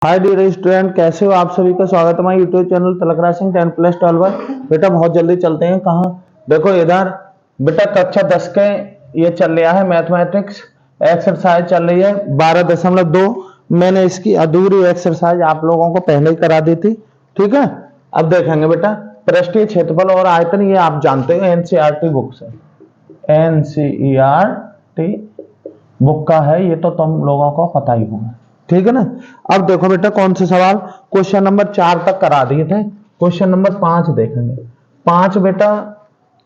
Hi dear student, कैसे हो आप सभी का स्वागत है हमारे यूट्यूब चैनल तलकरा सिंह 10+12। बेटा बहुत जल्दी चलते हैं। कहाँ देखो इधर बेटा कक्षा 10 के ये चल रहा है मैथमेटिक्स एक्सरसाइज चल रही है 12.2। मैंने इसकी अधूरी एक्सरसाइज आप लोगों को पहले ही करा दी थी, ठीक है। अब देखेंगे बेटा पृष्ठीय क्षेत्रफल और आयतन, ये आप जानते हो एनसीईआरटी बुक से, एनसीईआरटी बुक का है, ये तो तुम लोगों को पता ही होगा, ठीक है ना। अब देखो बेटा कौन से सवाल क्वेश्चन नंबर 4 तक करा दिए थे, क्वेश्चन नंबर 5 देखेंगे। 5 बेटा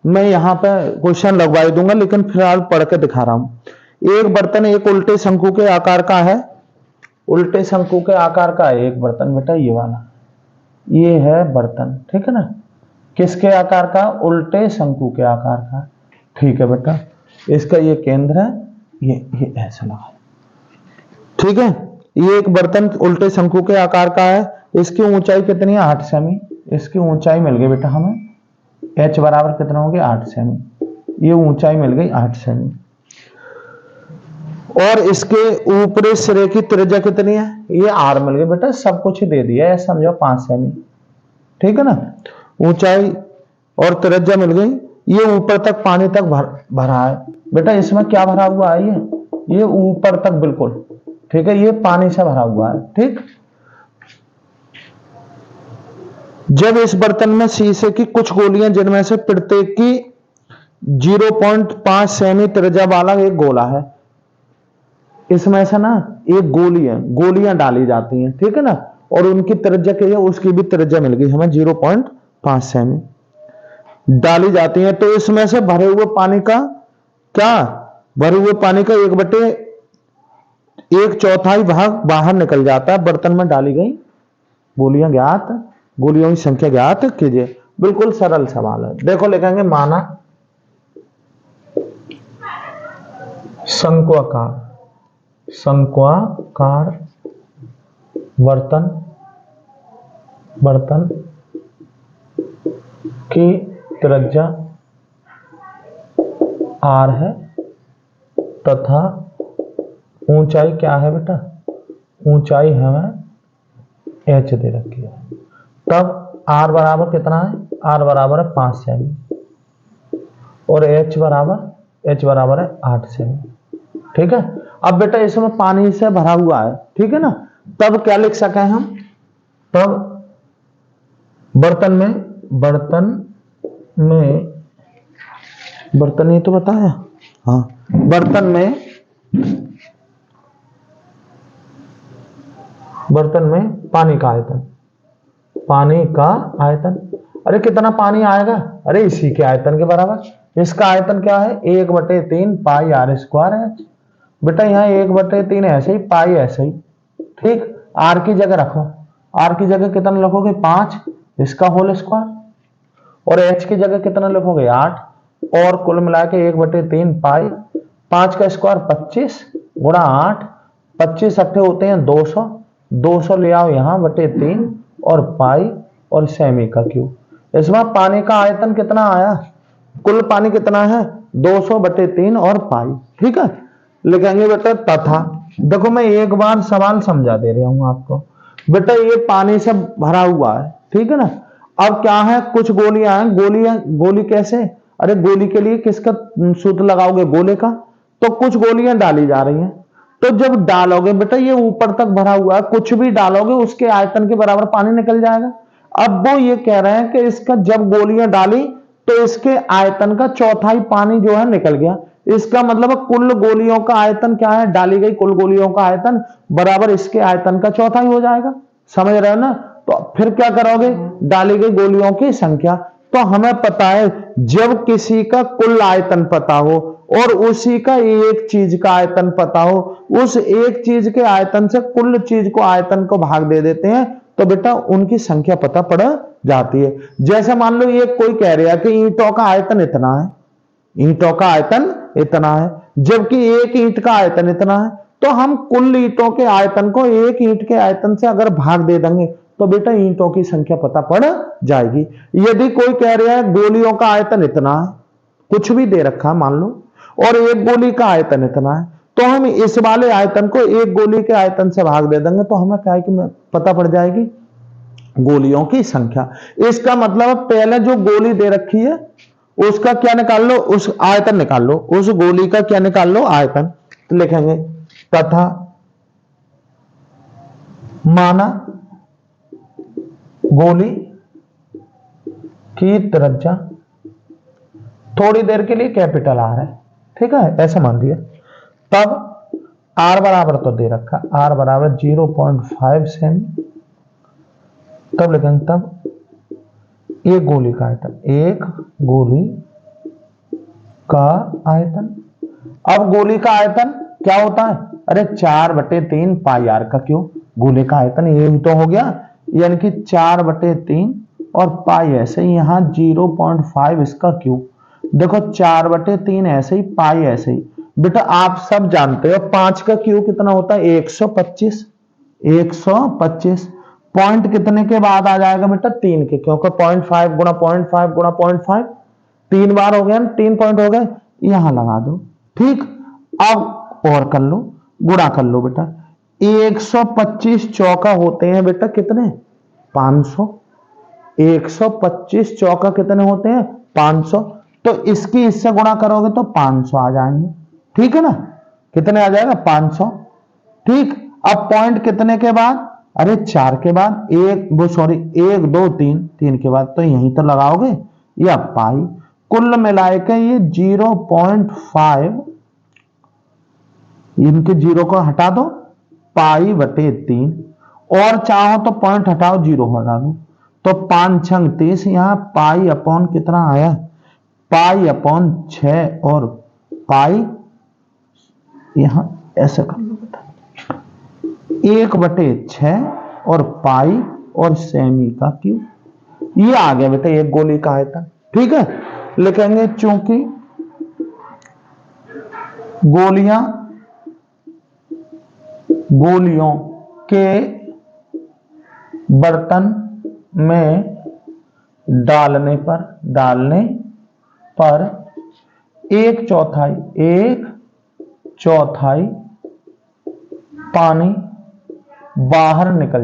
मैं यहाँ पे क्वेश्चन लगवा दूंगा, लेकिन फिलहाल पढ़ के दिखा रहा हूं। एक बर्तन एक उल्टे शंकु के आकार का है, उल्टे शंकु के आकार का है एक बर्तन बेटा, ये वाला ये है बर्तन, ठीक है ना। किसके आकार का? उल्टे शंकु के आकार का, ठीक है बेटा। इसका ये केंद्र है, ये ऐसा लगा, ठीक है। ये एक बर्तन उल्टे शंकु के आकार का है, इसकी ऊंचाई कितनी है? 8 सेमी। इसकी ऊंचाई मिल गई बेटा हमें, h बराबर कितना हो गया? 8 सेमी। ये ऊंचाई मिल गई 8 सेमी। और इसके ऊपरी सिरे की त्रिज्या कितनी है? ये r मिल गई बेटा, सब कुछ ही दे दिया है, समझो 5 सेमी, ठीक है ना। ऊंचाई और त्रिज्या मिल गई। ये ऊपर तक पानी तक भरा है बेटा। इसमें क्या भरा हुआ है? ये ऊपर तक बिल्कुल, ठीक है। ये पानी से भरा हुआ है, ठीक। जब इस बर्तन में शीशे की कुछ गोलियां, जिनमें से प्रत्येक की 0.5 सेमी त्रिज्या वाला एक गोला है, इसमें से ना एक गोलियां डाली जाती हैं, ठीक है ना। और उनकी त्रिज्या क्या है? उसकी भी त्रिज्या मिल गई हमें 0.5 सेमी डाली जाती है। तो इसमें से भरे हुए पानी का क्या? भरे हुए पानी का 1/4 भाग बाहर निकल जाता है। बर्तन में डाली गई गोलियां ज्ञात, गोलियों की संख्या ज्ञात कीजिए। बिल्कुल सरल सवाल है। देखो लिखेंगे माना शंक्वाकार बर्तन की त्रिज्या r है तथा ऊंचाई क्या है बेटा? ऊंचाई हमें h दे रखी है। तब r बराबर कितना है? r बराबर है 5 सेमी और h बराबर है 8 सेमी, ठीक है। अब बेटा इसमें पानी से भरा हुआ है, ठीक है ना। तब क्या लिख सके हम? तब बर्तन ये तो बताया, हाँ। बर्तन में पानी का आयतन, अरे कितना पानी आएगा? अरे इसी के आयतन के बराबर। इसका आयतन क्या है? 1/3 पाई r स्क्वायर है बेटा। यहाँ 1/3 ऐसे ही, पाई ऐसे ही, ठीक। r की जगह रखो, r की जगह कितना लिखोगे? 5, इसका होल स्क्वायर। और h की जगह कितना लिखोगे? 8। और कुल मिला के 1/3 पाई, 5 का स्क्वायर 25 गुणा 8, 25 अट्ठे होते हैं 200, 200 ले आओ यहाँ /3 और पाई और सेमी का क्यूब। इसमें पानी का आयतन कितना आया? कुल पानी कितना है? 200/3 और पाई, ठीक है। लिखेंगे बेटा तथा, देखो मैं एक बार सवाल समझा दे रहा हूं आपको बेटा। ये पानी से भरा हुआ है, ठीक है ना। अब क्या है? कुछ गोलियां हैं। गोली कैसे? अरे गोली के लिए किसका सूत्र लगाओगे? गोले का। तो कुछ गोलियां डाली जा रही हैं, तो जब डालोगे बेटा ये ऊपर तक भरा हुआ है, कुछ भी डालोगे उसके आयतन के बराबर पानी निकल जाएगा। अब वो ये कह रहे हैं कि इसका जब गोलियां डाली तो इसके आयतन का 1/4 पानी जो है निकल गया। इसका मतलब कुल गोलियों का आयतन क्या है? डाली गई कुल गोलियों का आयतन बराबर इसके आयतन का 1/4 हो जाएगा। समझ रहे हो ना। तो फिर क्या करोगे? डाली गई गोलियों की संख्या। तो हमें पता है जब किसी का कुल आयतन पता हो और उसी का एक चीज का आयतन पता हो, उस एक चीज के आयतन से कुल चीज को आयतन को भाग दे देते हैं, तो बेटा उनकी संख्या पता पड़ जाती है। जैसे मान लो ये कोई कह रहा है कि ईंटों का आयतन इतना है, ईंटों का आयतन इतना है, जबकि एक ईंट का आयतन इतना है, तो हम कुल ईंटों के आयतन को एक ईंट के आयतन से अगर भाग दे देंगे तो बेटा ईंटों की संख्या पता पड़ जाएगी। यदि कोई कह रहा है गोलियों का आयतन इतना है, कुछ भी दे रखा मान लो, और एक गोली का आयतन इतना है, तो हम इस वाले आयतन को एक गोली के आयतन से भाग दे देंगे तो हमें क्या है कि पता पड़ जाएगी गोलियों की संख्या। इसका मतलब पहले जो गोली दे रखी है उसका क्या निकाल लो, उस आयतन निकाल लो, उस गोली का क्या निकाल लो, आयतन। तो लिखेंगे तथा माना गोली की त्रिज्या थोड़ी देर के लिए कैपिटल आर है, ठीक है, ऐसा मान लिया। तब आर बराबर तो दे रखा, आर बराबर 0.5 सेमी। तब लिखेंगे तब एक गोली का आयतन, एक गोली का आयतन। अब गोली का आयतन क्या होता है, अरे 4/3 पाई आर का क्यूब। गोले का आयतन ये तो हो गया, यानी कि 4/3 और पाई ऐसे ही, यहां 0.5 इसका क्यूब। देखो 4/3 ऐसे ही, पाई ऐसे ही। बेटा आप सब जानते हो 5 का क्यूब कितना होता है, 125। 125 पॉइंट कितने के बाद आ जाएगा बेटा, 3 के, क्योंकि 0.5 गुणा 0.5 गुणा 0.5 3 बार हो गया ना, 3 पॉइंट हो गए, यहां लगा दो, ठीक। अब और कर लो, गुणा कर लो बेटा। 125 चौका होते हैं बेटा कितने, 500। 125 चौका कितने होते हैं, 500। तो इसकी इससे गुणा करोगे तो 500 आ जाएंगे, ठीक है ना। कितने आ जाएगा, 500, ठीक। अब पॉइंट कितने के बाद, अरे 4 के बाद, एक वो सॉरी 1 2 3, 3 के बाद, तो यहीं तो लगाओगे या पाई। कुल मिलाए के ये 0.5, इनके 0 को हटा दो, पाई/3, और चाहो तो पॉइंट हटाओ, 0 हटा दो, तो 5 छंग 30। यहां पाई अपॉन कितना आया, पाई/6, और पाई यहां ऐसे कर लो बेटा, 1/6 और पाई और सेमी का क्यूब। ये आ गया बेटा एक गोली का आयतन, ठीक है। लिखेंगे चूंकि गोलियों के बर्तन में डालने पर 1/4 पानी बाहर निकल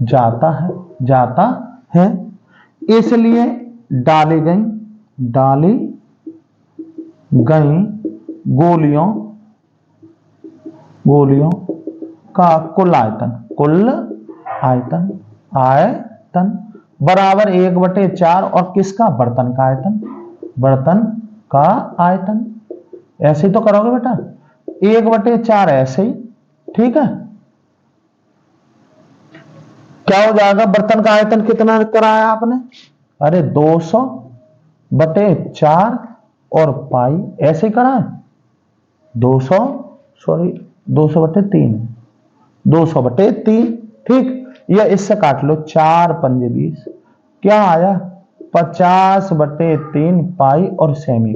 जाता है, इसलिए डाली गई गोलियों का कुल आयतन बराबर 1/4, और किसका, बर्तन का आयतन। ऐसे ही तो करोगे बेटा, 1/4 ऐसे ही, ठीक है। क्या हो जाएगा, बर्तन का आयतन कितना कराया आपने, अरे 200/4 और पाई ऐसे ही करा है, 200/3, 200/3, ठीक। या इससे काट लो, 4 पंजे 20, क्या आया, 50/3 पाई और सेमी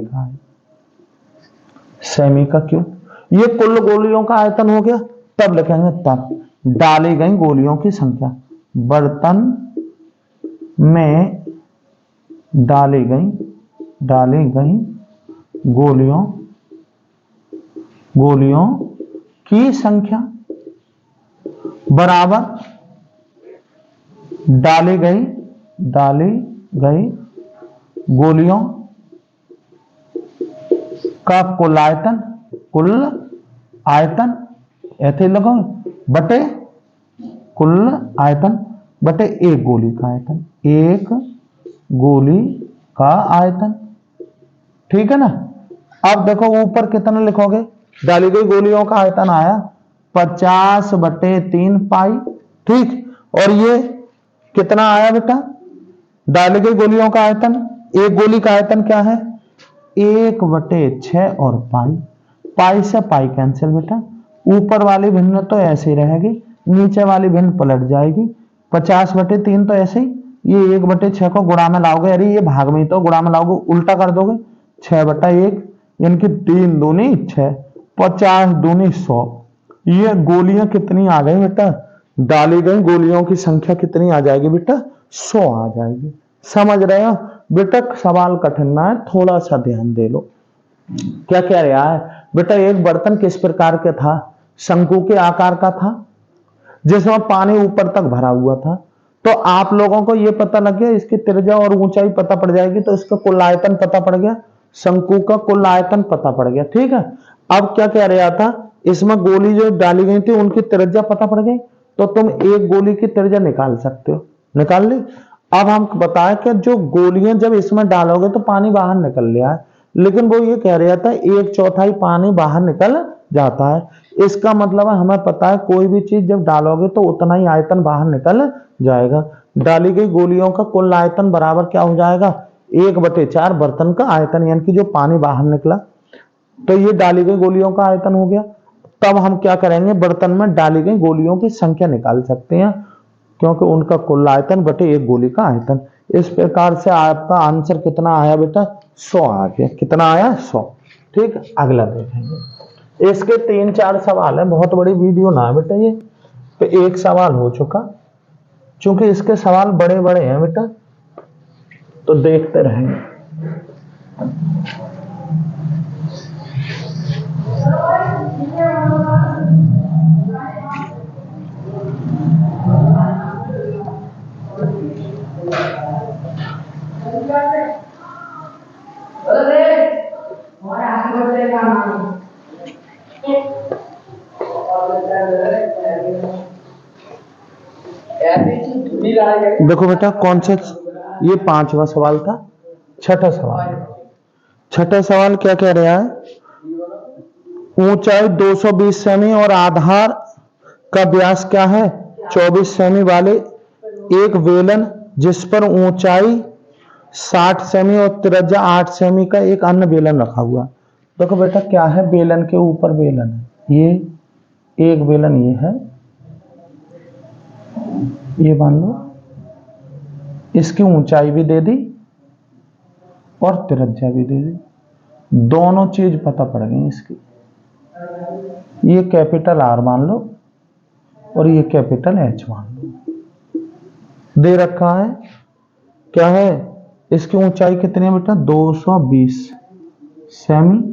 का क्यूब। ये कुल गोलियों का आयतन हो गया। तब लिखेंगे तब डाली गई गोलियों की संख्या, बर्तन में डाली गई गोलियों की संख्या बराबर डाली गई गोलियों का कुल आयतन ऐसे लगो बटे कुल आयतन बटे एक गोली का आयतन, एक गोली का आयतन, ठीक है ना। अब देखो ऊपर कितना लिखोगे, डाली गई गोलियों का आयतन आया 50/3 पाई, ठीक। और ये कितना आया बेटा, डाली गई गोलियों का आयतन, एक गोली का आयतन क्या है, 1/6 और पाई से पाई कैंसिल बेटा। ऊपर वाली भिन्न तो ऐसे ही रहेगी, नीचे वाली भिन्न पलट जाएगी। 50/3 तो ऐसे ही, ये 1/6 को गुणा में लाओगे, अरे ये भाग में ही तो गुणा में लाओगे, उल्टा कर दोगे, 6/1, यानी कि 3 दूनी 6, 50 दूनी 100। ये गोलियां कितनी आ गई बेटा, डाली गई गोलियों की संख्या कितनी आ जाएगी बेटा, 100 आ जाएगी। समझ रहे हो बेटा, सवाल कठिन ना है, थोड़ा सा ध्यान दे लो। क्या कह रहा है बेटा, एक बर्तन किस प्रकार का था, शंकु के आकार का था, जिसमें पानी ऊपर तक भरा हुआ था। तो आप लोगों को यह पता लग गया, इसकी त्रिज्या और ऊंचाई पता पड़ जाएगी, तो इसका कुल आयतन पता पड़ गया, शंकु का कुल आयतन पता पड़ गया। ठीक है, अब क्या कह रहा था, इसमें गोली जो डाली गई थी उनकी त्रिज्या पता पड़ गई, तो तुम एक गोली की त्रिज्या निकाल सकते हो, निकाल ली। अब हम बताएं कि जो गोलियां जब इसमें डालोगे तो पानी बाहर निकल लिया है, लेकिन वो ये कह रहा था 1/4 पानी बाहर निकल जाता है। इसका मतलब है हमें पता है कोई भी चीज जब डालोगे तो उतना ही आयतन बाहर निकल जाएगा। डाली गई गोलियों का कुल आयतन बराबर क्या हो जाएगा, 1/4 बर्तन का आयतन, यानी कि जो पानी बाहर निकला। तो ये डाली गई गोलियों का आयतन हो गया। तब हम क्या करेंगे, बर्तन में डाली गई गोलियों की संख्या निकाल सकते हैं, क्योंकि उनका कुल आयतन बटे एक गोली का आयतन। इस प्रकार से आपका आंसर कितना आया बेटा, 100 आ गया। कितना आया, 100। ठीक, अगला देखेंगे। इसके 3-4 सवाल है, बहुत बड़ी वीडियो ना है बेटा ये, तो एक सवाल हो चुका। चूंकि इसके सवाल बड़े बड़े हैं बेटा, तो देखते रहेंगे। देखो बेटा, कौन सा, ये 5वां सवाल था। छठा सवाल, छठा सवाल क्या कह रहा है, ऊंचाई 220 सेमी और आधार का व्यास क्या है, 24 सेमी वाले एक बेलन जिस पर ऊंचाई 60 सेमी और त्रिज्या 8 सेमी का एक अन्य बेलन रखा हुआ। देखो बेटा क्या है, बेलन के ऊपर बेलन है, ये एक बेलन ये है, ये मान लो, इसकी ऊंचाई भी दे दी और त्रिज्या भी दे दी, दोनों चीज पता पड़ गई इसकी। ये कैपिटल आर मान लो और ये कैपिटल एच मान लो, दे रखा है। क्या है, इसकी ऊंचाई कितनी है बेटा, 220 सेमी,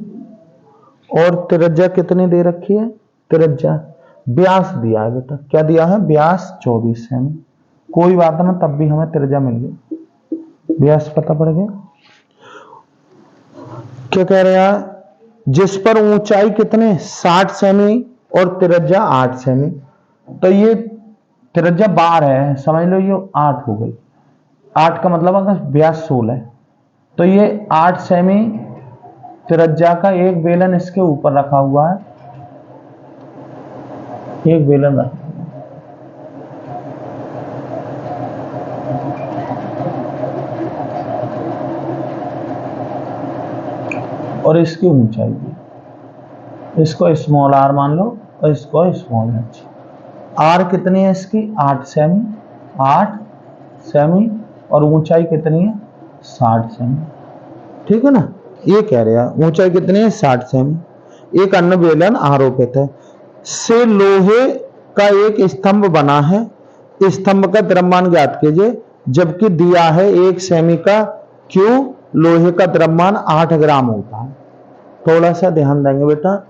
और त्रिज्या कितनी दे रखी है, त्रिज्या, व्यास दिया है बेटा, क्या दिया है, व्यास 24 सेमी। कोई बात ना, तब भी हमें त्रिज्या मिल गई, व्यास पता पड़ गया। क्या कह रहे हैं, जिस पर ऊंचाई कितने 60 सेमी और त्रिज्या 8 सेमी, तो ये त्रिज्या 12 है, समझ लो ये 8 हो गई। 8 का मतलब अगर व्यास 16 है, तो ये 8 सेमी त्रिज्या का एक बेलन इसके ऊपर रखा हुआ है, एक बेलन रखा, और इसकी ऊंचाई भी, इसको स्मॉल आर मान लो और इसको स्मॉल एच। आर कितनी है इसकी, 8 सेमी, 8 सेमी, और ऊंचाई कितनी है, 60 सेमी। ठीक है ना, ये कह रहे हैं ऊंचाई कितनी है, 60 सेमी। एक अन्य बेलन आरोपित है, से लोहे का एक स्तंभ बना है, स्तंभ का द्रव्यमान ज्ञात कीजिए, जबकि दिया है 1 सेमी का क्यू लोहे का द्रव्यमान 8 ग्राम होता है। थोड़ा सा ध्यान देंगे बेटा,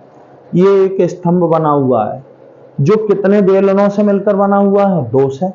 ये एक स्तंभ बना हुआ है जो कितने बेलनों से मिलकर बना हुआ है, 2 से,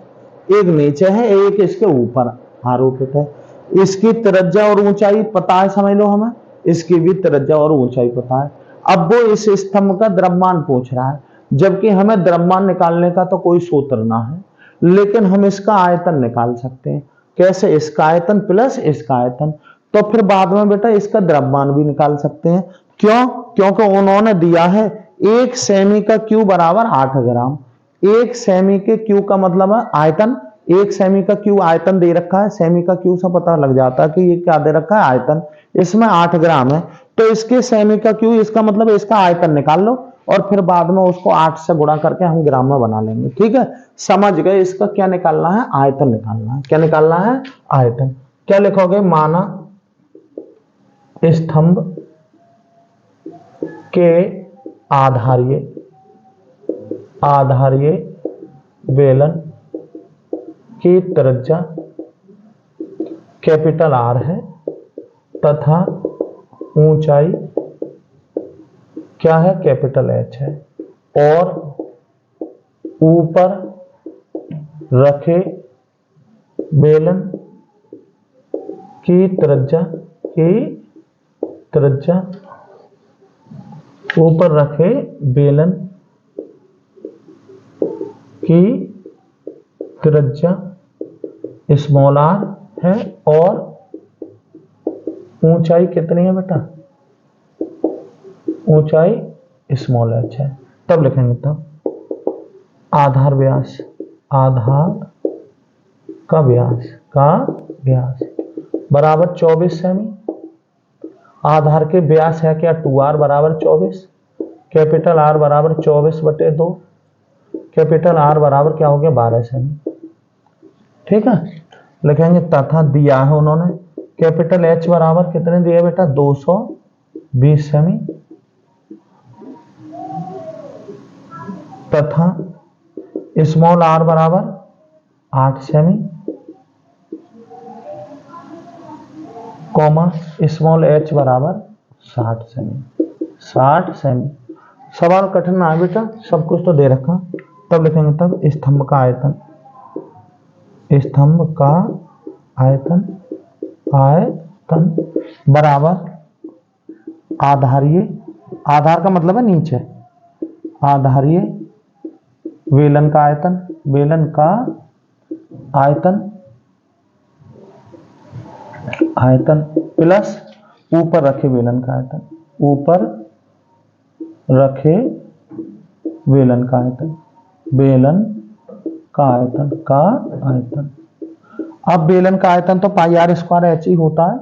एक नीचे है एक इसके ऊपर आरोपित है। इसकी त्रिज्या और ऊंचाई पता है, समझ लो हमें, इसकी भी त्रिज्या और ऊंचाई पता है। अब वो इस स्तंभ का द्रव्यमान पूछ रहा है, जबकि हमें द्रव्यमान निकालने का तो कोई सूत्र ना है, लेकिन हम इसका आयतन निकाल सकते हैं। कैसे, इसका आयतन प्लस इसका आयतन, तो फिर बाद में बेटा इसका द्रव्यमान भी निकाल सकते हैं। क्यों, क्योंकि उन्होंने दिया है 1 सेमी का क्यू बराबर 8 ग्राम। 1 सेमी के क्यू का मतलब है आयतन, 1 सेमी का क्यू आयतन दे रखा है, सेमी का क्यू से पता लग जाता है कि ये क्या दे रखा है, आयतन। इसमें 8 ग्राम है, तो इसके सेमी का क्यू, इसका मतलब इसका आयतन निकाल लो, और फिर बाद में उसको 8 से गुणा करके हम ग्राम में बना लेंगे। ठीक है, समझ गए, इसका क्या निकालना है, आयतन निकालना है। क्या निकालना है, आयतन। क्या लिखोगे, माना स्तंभ के आधारीय बेलन की त्रिज्या कैपिटल आर है तथा ऊंचाई क्या है, कैपिटल एच है, और ऊपर रखे बेलन की त्रिज्या ऊपर रखे बेलन की त्रिज्या स्मॉल आर है और ऊंचाई कितनी है बेटा, ऊंचाई स्मॉल एच है। तब लिखेंगे, तब आधार व्यास, आधार का व्यास बराबर 24 सेमी। आधार के व्यास है क्या, 2r बराबर 24, कैपिटल आर बराबर 24/2, कैपिटल आर बराबर क्या हो गया, 12 सेमी। ठीक है, लिखेंगे तथा दिया है उन्होंने कैपिटल एच बराबर कितने दिए बेटा, 220 सेमी, तथा स्मॉल आर बराबर 8 सेमी, कॉमा स्मॉल एच बराबर 60 सेमी। सवाल कठिन ना है बेटा, सब कुछ तो दे रखा। तब लिखेंगे, तब स्तंभ का आयतन बराबर आधारीय, आधार का मतलब है नीचे, आधारीय वेलन का आयतन प्लस ऊपर रखे वेलन का आयतन। अब बेलन का आयतन तो पाई आर स्क्वायर एच ही होता है,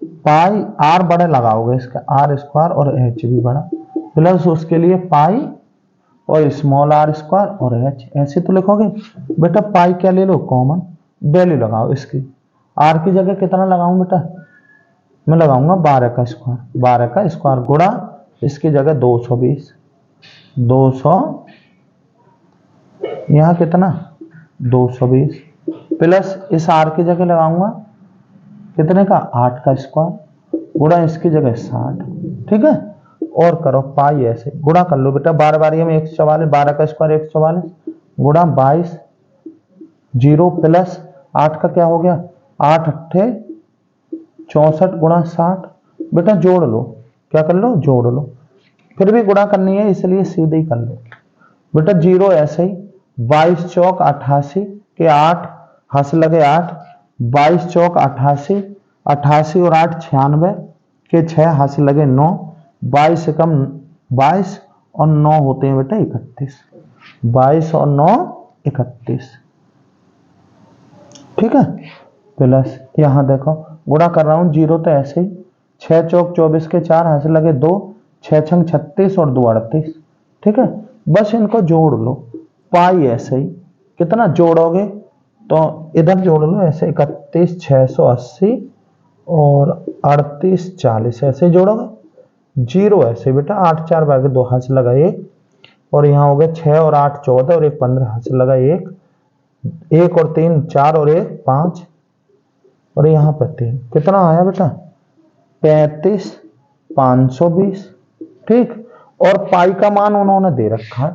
पाई आर बड़े लगाओगे इसका, आर स्क्वायर और एच भी बड़ा, प्लस उसके लिए पाई और स्मॉल आर स्क्वायर और एच। ऐसे तो लिखोगे बेटा, पाई क्या ले लो, कॉमन वैल्यू लगाओ इसकी, आर की जगह कितना लगाऊं बेटा, मैं लगाऊंगा 12 का स्क्वायर गुणा इसकी जगह 220, 200 यहां कितना 220, प्लस इस आर की जगह लगाऊंगा कितने का, 8 का स्क्वायर गुणा इसकी जगह 60। ठीक है, और करो पाई ऐसे गुणा कर लो बेटा, 12 बार में 144, 12 का स्क्वायर 144 गुणा 22 0 प्लस 8 का क्या हो गया, 8 अट्ठे 64 गुणा 60। बेटा जोड़ लो, क्या कर लो, जोड़ लो, फिर भी गुणा करनी है इसलिए सीधे ही कर लो बेटा। 0 ऐसे ही, 22 चौक 88 के 8 हंस लगे 8, 22 चौक 88, 88 और 8 96 के 6 हंस लगे 9, 22 से कम 22 और 9 होते हैं बेटा 31, 22 और 9 31। ठीक है, प्लस यहां देखो गुणा कर रहा हूं, 0 तो ऐसे ही, 6 चौक 24 के 4 हंस लगे 2, 6 छंग 36 और 2 38। ठीक है, बस इनको जोड़ लो, पाई ऐसे ही, कितना जोड़ोगे तो इधर जोड़ लो ऐसे, 31 680 और 38 40 ऐसे जोड़ोगे, 0 ऐसे बेटा, 8 4 भागे 2 हंस लगा 1, और यहाँ हो गया 6 और 8 14 और 1 15 हंस लगा 1, 1 और 3 4 और 1 5 और यहाँ पर 3, कितना आया बेटा 35 520। ठीक, और पाई का मान उन्होंने दे रखा है,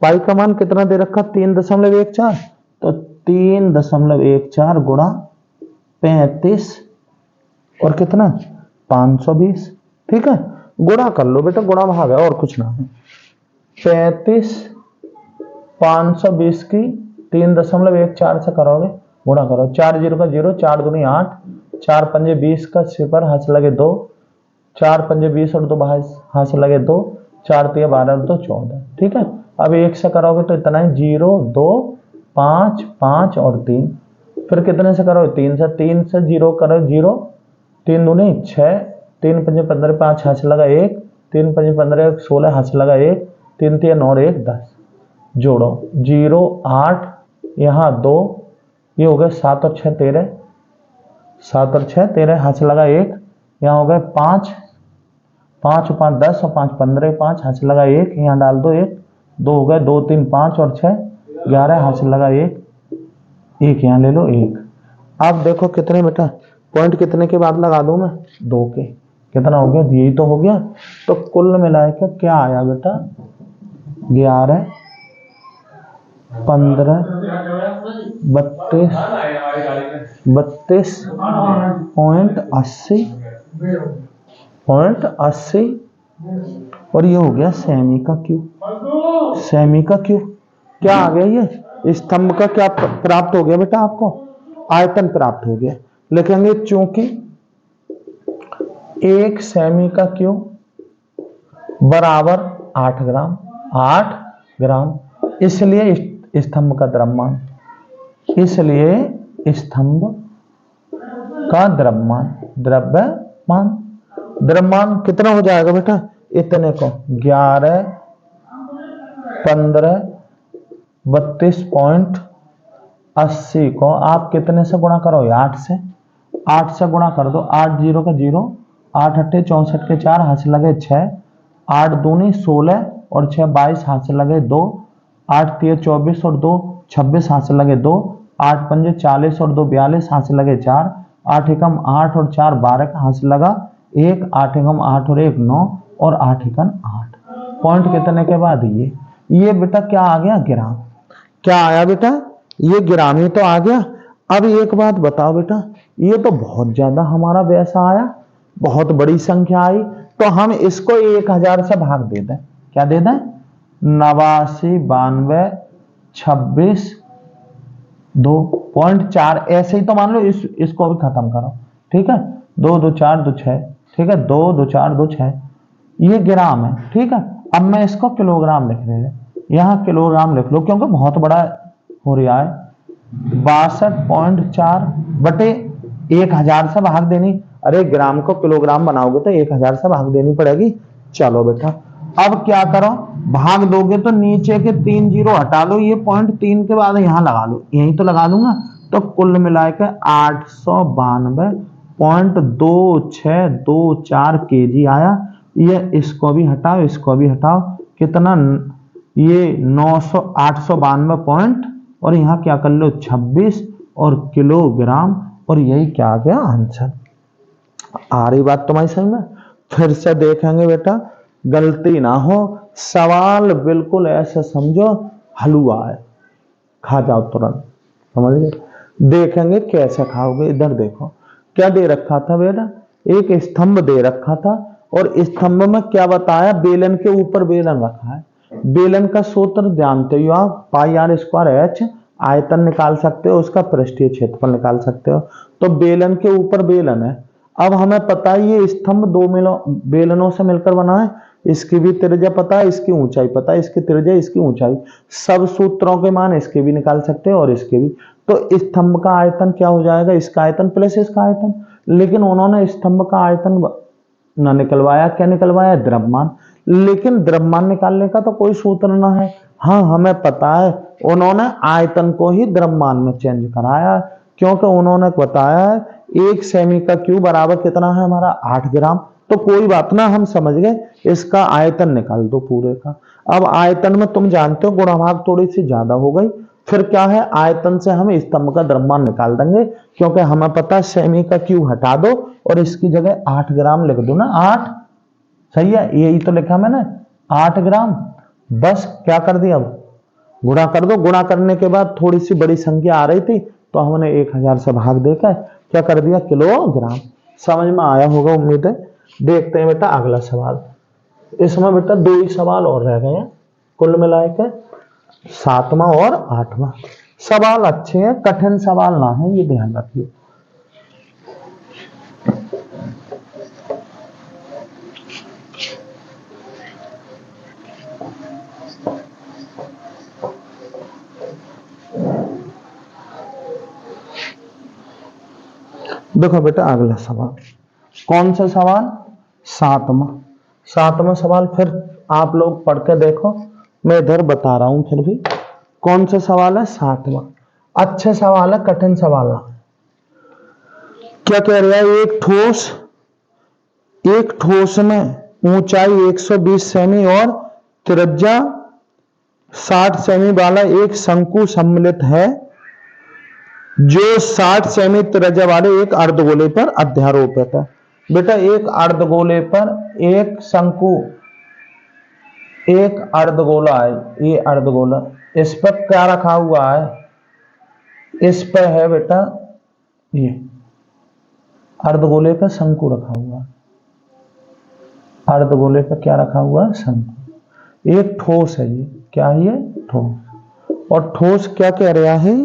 पाई का मान कितना दे रखा, 3.14, तो 3.14 गुणा 35 और कितना 520। ठीक है, गुणा कर लो बेटा, गुणा भाग है और कुछ ना है, 35 520 की 3.14 से करोगे, गुणा करो, 4 0 का 0, 4 दूनी 8, 4 पंजे 20 का 0 हंस लगे 2, 4 पंजे 20 और 2 हंस लगे 2, 4 3 12 और 2 14। ठीक है, अब 1 से करोगे तो इतना है, 0 2 5 5 और 3, फिर कितने से करोगे, 3 से 0 करो 0, 3 दूनी 6, 3 पंजे 15 5 हंस लगा 1, 3 पंजे 15 16 हंस लगा 1, 3 3 और 1 10, जोड़ो 0 8 यहाँ 2, ये हो गए 7 और 6 13, 7 और 6 13 हंस लगा 1, यहाँ हो गए 5 5 और 5 10 और 5 15 5 हंस लगा 1, यहाँ डाल दो 1, 2 हो गए 2 3 5 और 6 11 हंस लगा 1, 1 यहाँ ले लो 1। अब देखो कितने बेटा पॉइंट कितने के बाद लगा दूं मैं, 2 के, कितना हो गया, यही तो हो गया। तो कुल मिलाकर क्या आया बेटा, 11, 15, 32.80 और ये हो गया सेमी का क्यू। सेमी का क्यू क्या आ गया, ये स्तंभ का क्या प्राप्त हो गया बेटा, आपको आयतन प्राप्त हो गया। लिखेंगे चूंकि 1 सेमी का क्यू बराबर 8 ग्राम, 8 ग्राम, इसलिए स्तंभ का द्रव्यमान, इसलिए स्तंभ का द्रव्यमान कितना हो जाएगा बेटा, इतने को 11, 15, 32.80 को आप कितने से गुणा करो, 8 से। 8 से गुणा कर दो, 8 0 का 0, 8 8 64 के 4, हाथ से लगे 6, 8 दूनी 16 और 6 22, हाथ से लगे 2, 8 3 24 और 2 26, हाथ से लगे 2, 8 5 40 और 2 42, हाथ से लगे 4, 8 एकम 8 और 4 12 का, हाथ से लगा 1, 8 एकम 8 और 1 9 और 8 एकम 8 पॉइंट कितने के बाद ये बेटा क्या आ गया, ग्राम। क्या आया बेटा, ये ग्राम ही तो आ गया। अब एक बात बताओ बेटा, ये तो बहुत ज्यादा हमारा वैसा आया, बहुत बड़ी संख्या आई, तो हम इसको 1000 से भाग दे दें। क्या दे दें, 89 92 26 2.4 ऐसे ही तो मान लो, इसको भी खत्म करो, ठीक है। 2 2 4 2 6, ठीक है, 2 2 4 2 6, ये ग्राम है, ठीक है। अब मैं इसको किलोग्राम लिख रहे हैं, यहाँ किलोग्राम लिख लो क्योंकि बहुत बड़ा हो रहा है। 62.4 बटे 1000 से भाग देनी, अरे ग्राम को किलोग्राम बनाओगे तो 1000 से भाग देनी पड़ेगी। चलो बेटा अब क्या करो, भाग दोगे तो नीचे के 3 जीरो हटा लो, ये 0.3 के बाद यहाँ लगा लो, यहीं तो लगा दूंगा। तो कुल मिलाकर 892.2624 kg आया। ये इसको भी हटाओ, इसको भी हटाओ, कितना, ये 892 पॉइंट और यहाँ क्या कर लो 26 और किलोग्राम, और यही क्या आ गया आंसर। आ रही बात तुम्हारी समझ में। फिर से देखेंगे बेटा, गलती ना हो, सवाल बिल्कुल ऐसे समझो हलवा है, खा जाओ तुरंत, समझ गए। देखेंगे कैसे खाओगे। इधर देखो क्या दे रखा था बेटा, एक स्तंभ दे रखा था और स्तंभ में क्या बताया, बेलन के ऊपर बेलन रखा है। बेलन का सूत्र जानते हो आप, पाई आर स्क्वायर एच, आयतन निकाल सकते हो, उसका पृष्ठीय क्षेत्रफल निकाल सकते हो। तो बेलन के ऊपर बेलन है। अब हमें पता है ये स्तंभ 2 बेलनों से मिलकर बना है, इसकी भी त्रिज्या पता है, इसकी ऊंचाई पता है, इसकी त्रिज्या, इसकी ऊंचाई, सब सूत्रों के मान इसके भी निकाल सकते हैं और इसके भी। तो स्तंभ का आयतन क्या हो जाएगा, इसका आयतन प्लस इसका आयतन। लेकिन उन्होंने स्तंभ का आयतन ना निकलवाया, क्या निकलवाया, द्रव्यमान। लेकिन द्रव्यमान निकालने का तो कोई सूत्र ना है। हाँ हमें पता है, उन्होंने आयतन को ही द्रव्यमान में चेंज कराया, क्योंकि उन्होंने बताया है 1 सेमी का क्यूब बराबर कितना है हमारा, 8 ग्राम। तो कोई बात ना, हम समझ गए, इसका आयतन निकाल दो पूरे का। अब आयतन में तुम जानते हो गुणा भाग थोड़ी सी ज्यादा हो गई, फिर क्या है, आयतन से हम स्तंभ का द्रव्यमान निकाल देंगे, क्योंकि हमें पता है सेमी का क्यूब हटा दो और इसकी जगह 8 ग्राम लिख दो ना, 8 सही है, यही तो लिखा मैंने 8 ग्राम। बस क्या कर दिया, अब गुणा कर दो। गुणा करने के बाद थोड़ी सी बड़ी संख्या आ रही थी तो हमने 1000 से भाग देकर क्या कर दिया, किलोग्राम। समझ में आया होगा उम्मीद है। देखते हैं बेटा अगला सवाल। इसमें बेटा 2 ही सवाल और रह गए हैं, कुल मिलाकर 7वां और 8वां। सवाल अच्छे हैं, कठिन सवाल ना है, ये ध्यान रखिए। देखो बेटा अगला सवाल, कौन सा सवाल, 7वां सवाल। फिर आप लोग पढ़ के देखो, मैं इधर बता रहा हूं फिर भी। कौन सा सवाल है, 7वां। अच्छे सवाल है, कठिन सवाल है। क्या कह रहा है, एक ठोस में ऊंचाई 120 सेमी और त्रिज्या 60 सेमी वाला एक शंकु सम्मिलित है, जो 60 सेमी त्रिज्या वाले एक अर्धगोले पर अध्यारोपित है। बेटा एक अर्धगोले पर एक शंकु, एक अर्धगोला है, ये अर्धगोला, इस पर क्या रखा हुआ है, इस पर है बेटा ये अर्धगोले पर शंकु रखा हुआ है, अर्धगोले पर क्या रखा हुआ है, शंकु। एक ठोस है, ये क्या है, ये ठोस। और ठोस क्या कह रहा है,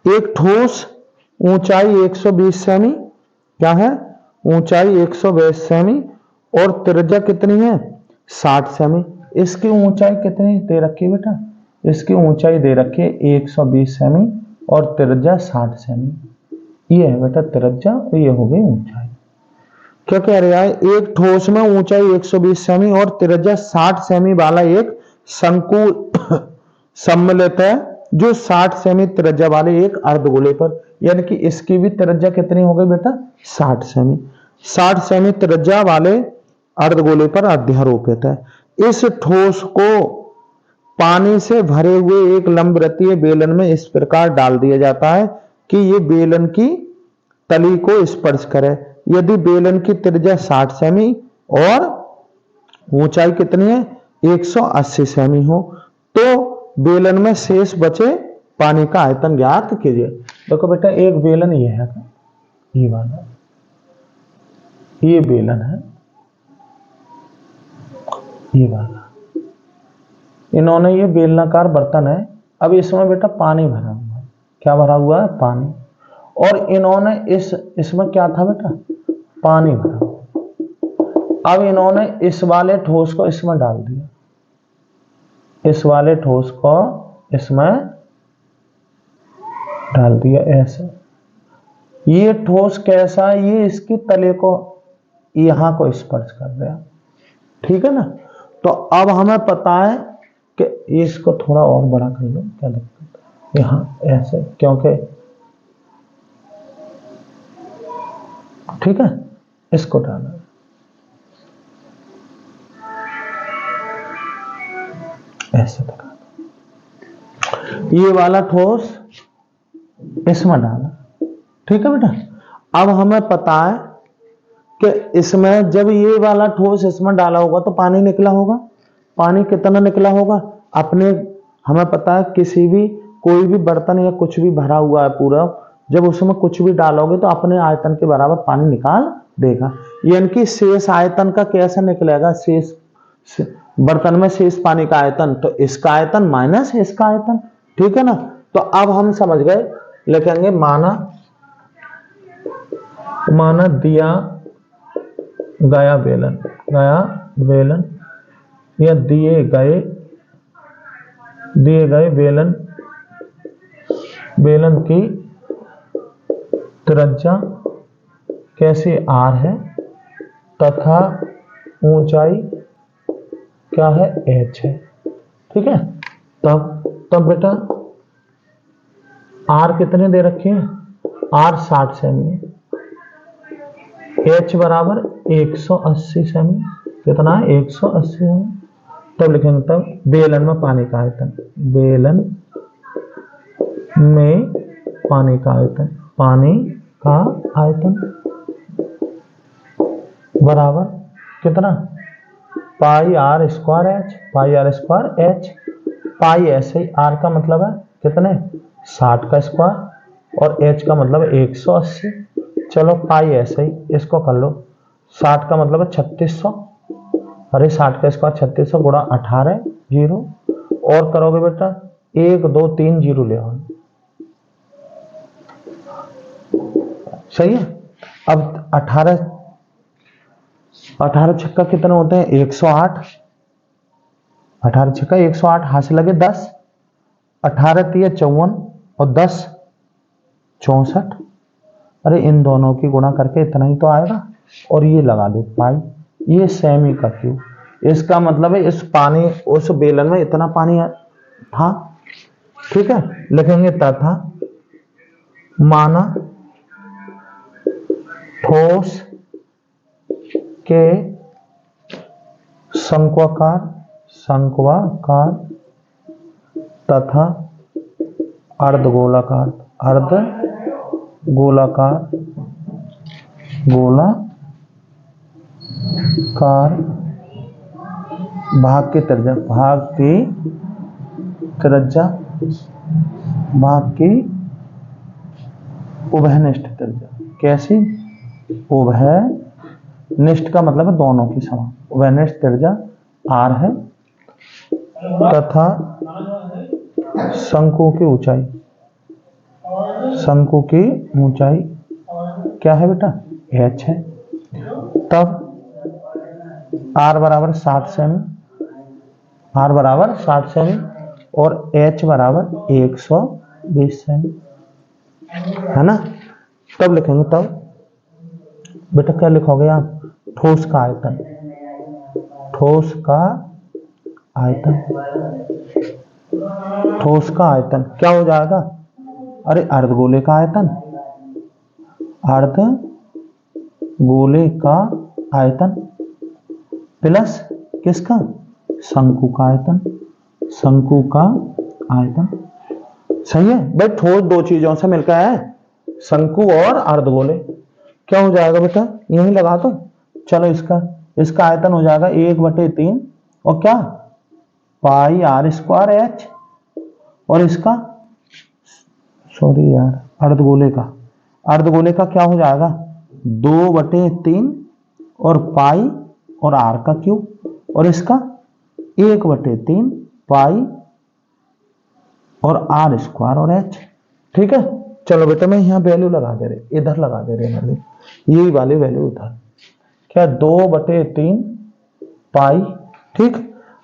एक ठोस ऊंचाई 120 सेमी, क्या है, ऊंचाई 120 सेमी और त्रिज्या कितनी है, 60 सेमी। इसकी ऊंचाई कितनी दे रखी है बेटा, इसकी ऊंचाई दे रखी है 120 सेमी और त्रिज्या 60 सेमी। ये है बेटा त्रिज्या और ये हो गई ऊंचाई। क्या कह रहा है, एक ठोस में ऊंचाई 120 सेमी और त्रिज्या 60 सेमी वाला एक शंकु सम्मिलित है जो 60 सेमी त्रिज्या वाले एक अर्धगोले पर, यानी कि इसकी भी त्रिज्या कितनी हो गई बेटा, 60 सेमी, 60 सेमी त्रिज्या वाले अर्धगोले पर अध्यारोपित है। इस ठोस को पानी से भरे हुए एक लंबवृत्तीय बेलन में इस प्रकार डाल दिया जाता है कि ये बेलन की तली को स्पर्श करे। यदि बेलन की त्रिज्या 60 सेमी और ऊंचाई कितनी है, 180 सेमी हो, तो बेलन में शेष बचे पानी का आयतन ज्ञात कीजिए। देखो बेटा एक बेलन ये है, ये वाला, ये बेलन है, ये वाला, इन्होंने ये बेलनाकार बर्तन है। अब इसमें बेटा पानी भरा हुआ है, क्या भरा हुआ है, पानी। और इन्होंने इसमें क्या था बेटा, पानी भरा हुआ। अब इन्होंने इस वाले ठोस को इसमें डाल दिया, इस वाले ठोस को इसमें डाल दिया ऐसे। ये ठोस कैसा है, ये इसकी तले को यहां को स्पर्श कर रहा, ठीक है ना। तो अब हमें पता है कि इसको थोड़ा और बड़ा कर लो, क्या दिक्कत है, यहां ऐसे, क्योंकि ठीक है, इसको डाला, ऐसे लगा, ये वाला ठोस इसमें डाला, ठीक है बेटा। अब हमें पता है कि इसमें जब ये वाला ठोस इसमें डाला होगा तो पानी निकला होगा। पानी कितना निकला होगा, अपने हमें पता है किसी भी कोई भी बर्तन या कुछ भी भरा हुआ है पूरा, जब उसमें कुछ भी डालोगे तो अपने आयतन के बराबर पानी निकाल देगा। यानी कि शेष आयतन का कैसे निकलेगा, शेष बर्तन में शेष पानी का आयतन, तो इसका आयतन माइनस इसका आयतन, ठीक है ना। तो अब हम समझ गए, लिखेंगे माना दिया गया बेलन, या दिए गए बेलन की त्रिज्या कैसे r है तथा ऊंचाई क्या है, h है, ठीक है। तब बेटा r कितने दे रखे हैं, r 60 सेमी, h बराबर 180 सेमी, कितना है, 180 सेमी। तब लिखेंगे, तब बेलन में पानी का आयतन, बेलन में पानी का आयतन बराबर कितना, पाई आर स्क्वायर एच, पाई ऐसे ही, आर का मतलब है कितने, 60 का स्क्वायर और एच का मतलब है 180। चलो पाई ऐसे ही, इसको कर लो, 60 का मतलब है 3600, अरे 60 का स्क्वायर 3600 गुणा 18 जीरो, और करोगे बेटा 1 2 3 जीरो ले आओ, सही है। अब 18 छक्का कितने होते हैं, 108, 18 छक्का 108, हाथ से लगे 10, 18 तिया 54 और 10 64, अरे इन दोनों की गुणा करके इतना ही तो आएगा, और ये लगा दो पाई, ये सेमी का क्यूब। इसका मतलब है इस पानी, उस बेलन में इतना पानी था, ठीक है। लिखेंगे तथा माना ठोस के शंक्वाकार तथा अर्धगोलाकार गोलाकार भाग की त्रिज्या, भाग की उभयनिष्ठ त्रिज्या। कैसी? उभयनिष्ठ का मतलब है दोनों की समान। उभयनिष्ठ त्रिज्या r है तथा शंकु की ऊंचाई, क्या है बेटा? h है। तब r बराबर 60 सेमी और h बराबर 120 सेमी, है ना? तब लिखेंगे, तब बेटा क्या लिखोगे आप? ठोस का आयतन, क्या हो जाएगा? अरे अर्धगोले का आयतन प्लस किसका? शंकु का आयतन। सही है भाई, ठोस दो चीजों से मिलकर है, शंकु और अर्धगोले। क्या हो जाएगा बेटा? यही लगा दो। चलो इसका आयतन हो जाएगा 1/3 और क्या? पाई r स्क्वायर h। और इसका अर्धगोले का क्या हो जाएगा? 2/3 और पाई और r का क्यूब, और इसका 1/3 पाई और r स्क्वायर और h। ठीक है, चलो बेटा मैं यहाँ वैल्यू लगा दे रहे, इधर लगा दे रहे हैं, यही वाली वैल्यू उधर। क्या? 2/3 पाई। ठीक,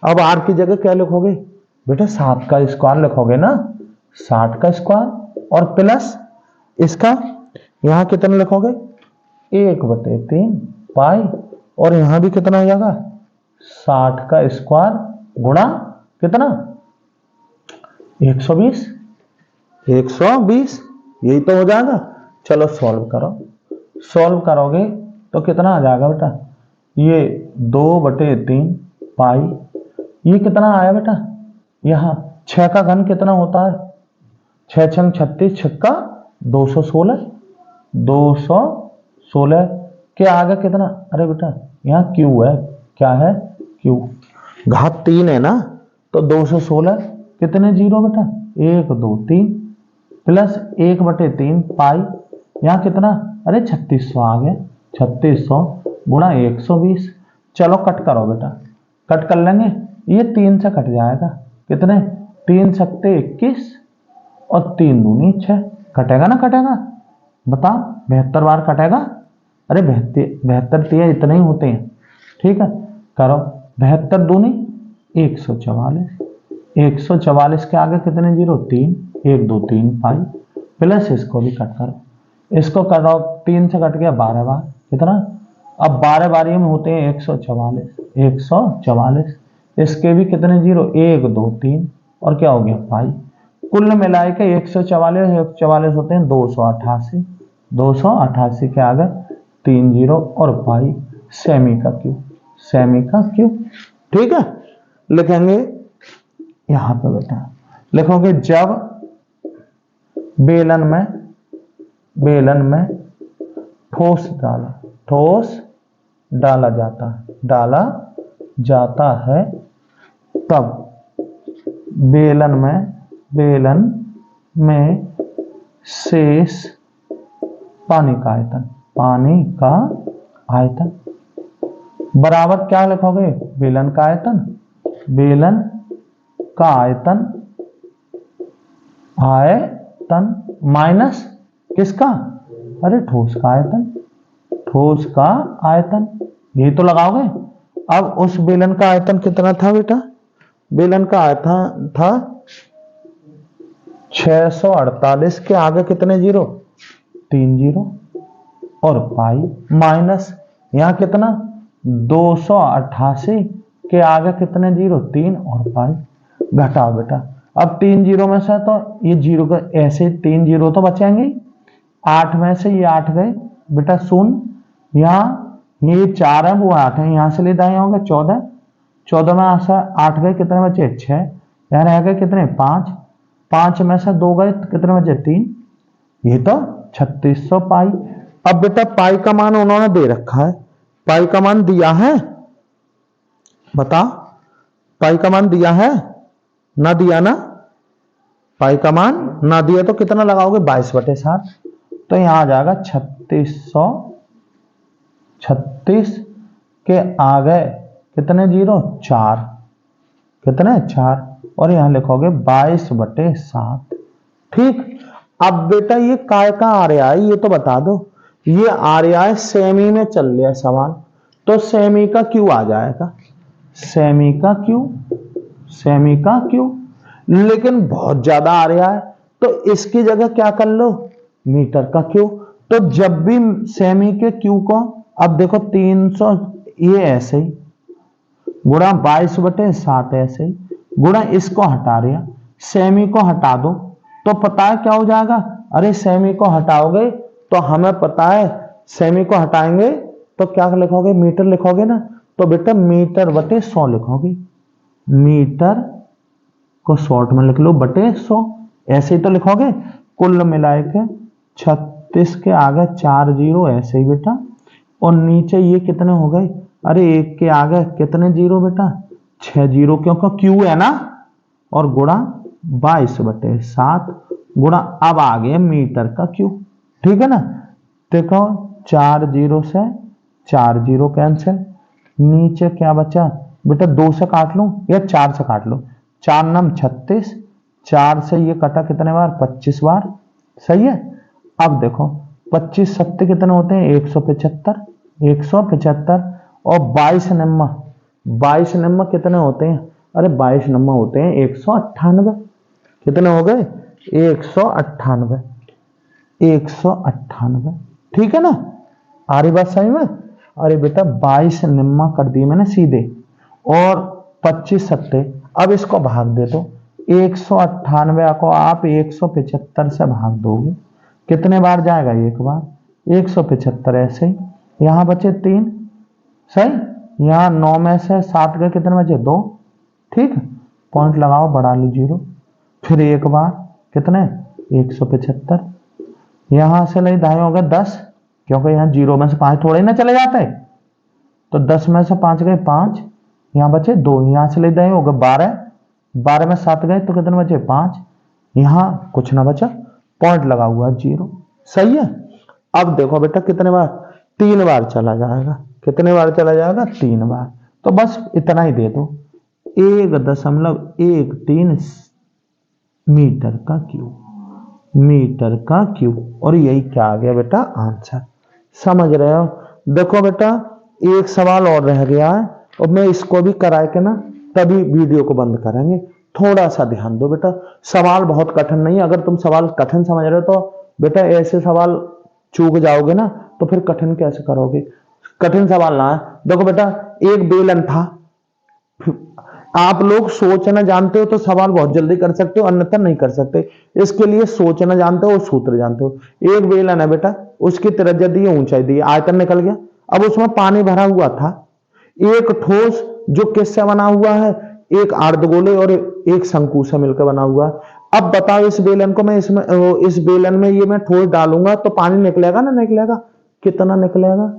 अब r की जगह क्या लिखोगे बेटा? 7 का स्क्वायर लिखोगे ना, 60 का स्क्वायर, और प्लस इसका यहाँ कितना लिखोगे? 1/3 पाई, और यहाँ भी कितना हो जाएगा? 60 का स्क्वायर गुणा कितना? 120, यही तो हो जाएगा। चलो सॉल्व करोगे तो कितना आ जाएगा बेटा? ये 2/3 पाई, ये कितना आया बेटा? यहाँ 6 का घन कितना होता है? 6 छंग 36, 6 216 के आगे कितना? अरे बेटा यहाँ क्यू है, क्या है? क्यू, घात 3 है ना, तो 216 कितने जीरो बेटा? 1 2 3 प्लस 1/3 पाई, यहाँ कितना? अरे 3600 आ गया, 3600 गुणा 120। चलो कट करो बेटा, कट कर लेंगे, ये 3 से कट जाएगा। कितने? 3 सत्ते 21 और 3 दूनी 6। कटेगा ना? कटेगा, बताओ, 72 बार कटेगा। अरे 72 इतने ही होते हैं। ठीक है, करो, 72 दूनी 144 के आगे कितने जीरो? 3, 1 2 3 पाई, प्लस इसको भी कट करो, इसको करो, 3 से कट गया 12 बार, कितना? अब 12 बारी में होते हैं 144, इसके भी कितने जीरो? 1 2 3 और क्या हो गया? पाई। कुल मिलाए के 144 होते हैं 288 के आगे 3 जीरो और पाई, सेमी का क्यूब। ठीक है, लिखेंगे यहां पे बेटा, लिखोगे जब बेलन में ठोस डाला जाता है तब बेलन में शेष पानी का आयतन बराबर क्या लिखोगे? बेलन का आयतन माइनस किसका? अरे ठोस का आयतन, यही तो लगाओगे। अब उस बेलन का आयतन कितना था बेटा? बेलन का आयतन था 648 के आगे कितने जीरो? 3 जीरो और पाई, माइनस यहाँ कितना? 288 के आगे कितने जीरो? 3 और पाई। घटाओ बेटा, अब 3 जीरो में से तो ये जीरो का ऐसे 3 जीरो तो बचेंगे, 8 में से ये 8 गए बेटा, शून्य, यहाँ ये 4 है वो 8 है, यहाँ से ले दाएं होंगे 14 में से 8 गए, कितने बचे? 6, यहाँ रह गए कितने? 5 में से 2 गए, कितने बचे? 3, ये तो 3600 पाई। अब बेटा पाई का मान उन्होंने दे रखा है, पाई का मान दिया है, बता पाई का मान दिया है ना, दिया ना, पाई का मान ना दिया तो कितना लगाओगे 22/7, तो यहां आ जाएगा 3636 के आगे कितने जीरो 4, कितने 4, और यहां लिखोगे 22/7। ठीक। अब बेटा ये काय का आ रहा है ये तो बता दो, ये आ रहा है सेमी में चल रहा है सवाल, तो सेमी का क्यू आ जाएगा, सेमी का क्यू, सेमी का क्यू, लेकिन बहुत ज्यादा आ रहा है तो इसकी जगह क्या कर लो मीटर का क्यू। तो जब भी सेमी के क्यू को, अब देखो 300 ये ऐसे ही गुणा 22/7 ऐसे ही गुणा इसको हटा रहा, सेमी को हटा दो तो पता है क्या हो जाएगा, अरे सेमी को हटाओगे तो हमें पता है सेमी को हटाएंगे तो क्या लिखोगे मीटर लिखोगे ना, तो बेटा मीटर बटे 100 लिखोगे, मीटर को शॉर्ट में लिख लो बटे 100, ऐसे ही तो लिखोगे। कुल मिलाए के 36 के आगे 4 जीरो ऐसे ही बेटा, और नीचे ये कितने हो गए, अरे एक के आगे कितने जीरो बेटा 6 जीरो, क्योंकि क्यू है ना, और गुणा 22/7 गुणा, अब आ गया मीटर का क्यू। ठीक है ना, देखो 4 जीरो से 4 जीरो कैंसिल, नीचे क्या बचा बेटा 2 से काट लो या 4 से काट लो, 4 नम 36, 4 से ये कटा कितने बार 25 बार, सही है। अब देखो 25 सत्ते कितने होते हैं 175, 175, और 22 नम्मा, 22 नम्मा कितने होते हैं, अरे 22 नम्मा होते हैं 198, कितने हो गए 198, 198। ठीक है ना, आ रही बात सही में। अरे बेटा 22 निम्मा कर दिए मैंने सीधे, और 25 सत्ते, अब इसको भाग दे दो, 198 को आप 175 से भाग दोगे, कितने बार जाएगा एक बार, 175 ऐसे ही, यहां बचे 3, सही, यहां 9 में से 7 गए कितने बचे 2, ठीक, पॉइंट लगाओ बढ़ा ली 0, फिर एक बार कितने 175, यहां से ले दाएं हो गए 10, क्योंकि यहां 0 में से 5 थोड़े ना चले जाते, तो 10 में से 5 गए 5, यहां बचे 2, यहां से ले दाएं हो गए 12, 12 में 7 गए तो कितने बचे 5, यहां कुछ ना बचा, पॉइंट लगा हुआ 0, सही है। अब देखो बेटा कितने बार 3 बार चला जाएगा, कितने बार चला जाएगा 3 बार, तो बस इतना ही दे दो 1.13 मीटर का क्यू, मीटर का क्यू, और यही क्या आ गया बेटा आंसर, समझ रहे हो। देखो बेटा एक सवाल और रह गया है, और मैं इसको भी कराए के ना तभी वीडियो को बंद करेंगे, थोड़ा सा ध्यान दो बेटा, सवाल बहुत कठिन नहीं है, अगर तुम सवाल कठिन समझ रहे हो तो बेटा ऐसे सवाल चूक जाओगे ना तो फिर कठिन कैसे करोगे, कठिन सवाल ना है। देखो बेटा एक बेलन था, आप लोग सोचना जानते हो तो सवाल बहुत जल्दी कर सकते हो, अन्यथा नहीं कर सकते, इसके लिए सोचना जानते हो, सूत्र जानते हो। एक बेलन है बेटा, उसकी त्रिज्या दी, ऊंचाई दी, आयतन निकल गया, अब उसमें पानी भरा हुआ था, एक ठोस जो किससे बना हुआ है, एक अर्धगोले और एक शंकु से मिलकर बना हुआ है। अब बताओ इस बेलन को मैं इसमें, इस बेलन में ये मैं ठोस डालूंगा तो पानी निकलेगा ना निकलेगा, कितना निकलेगा,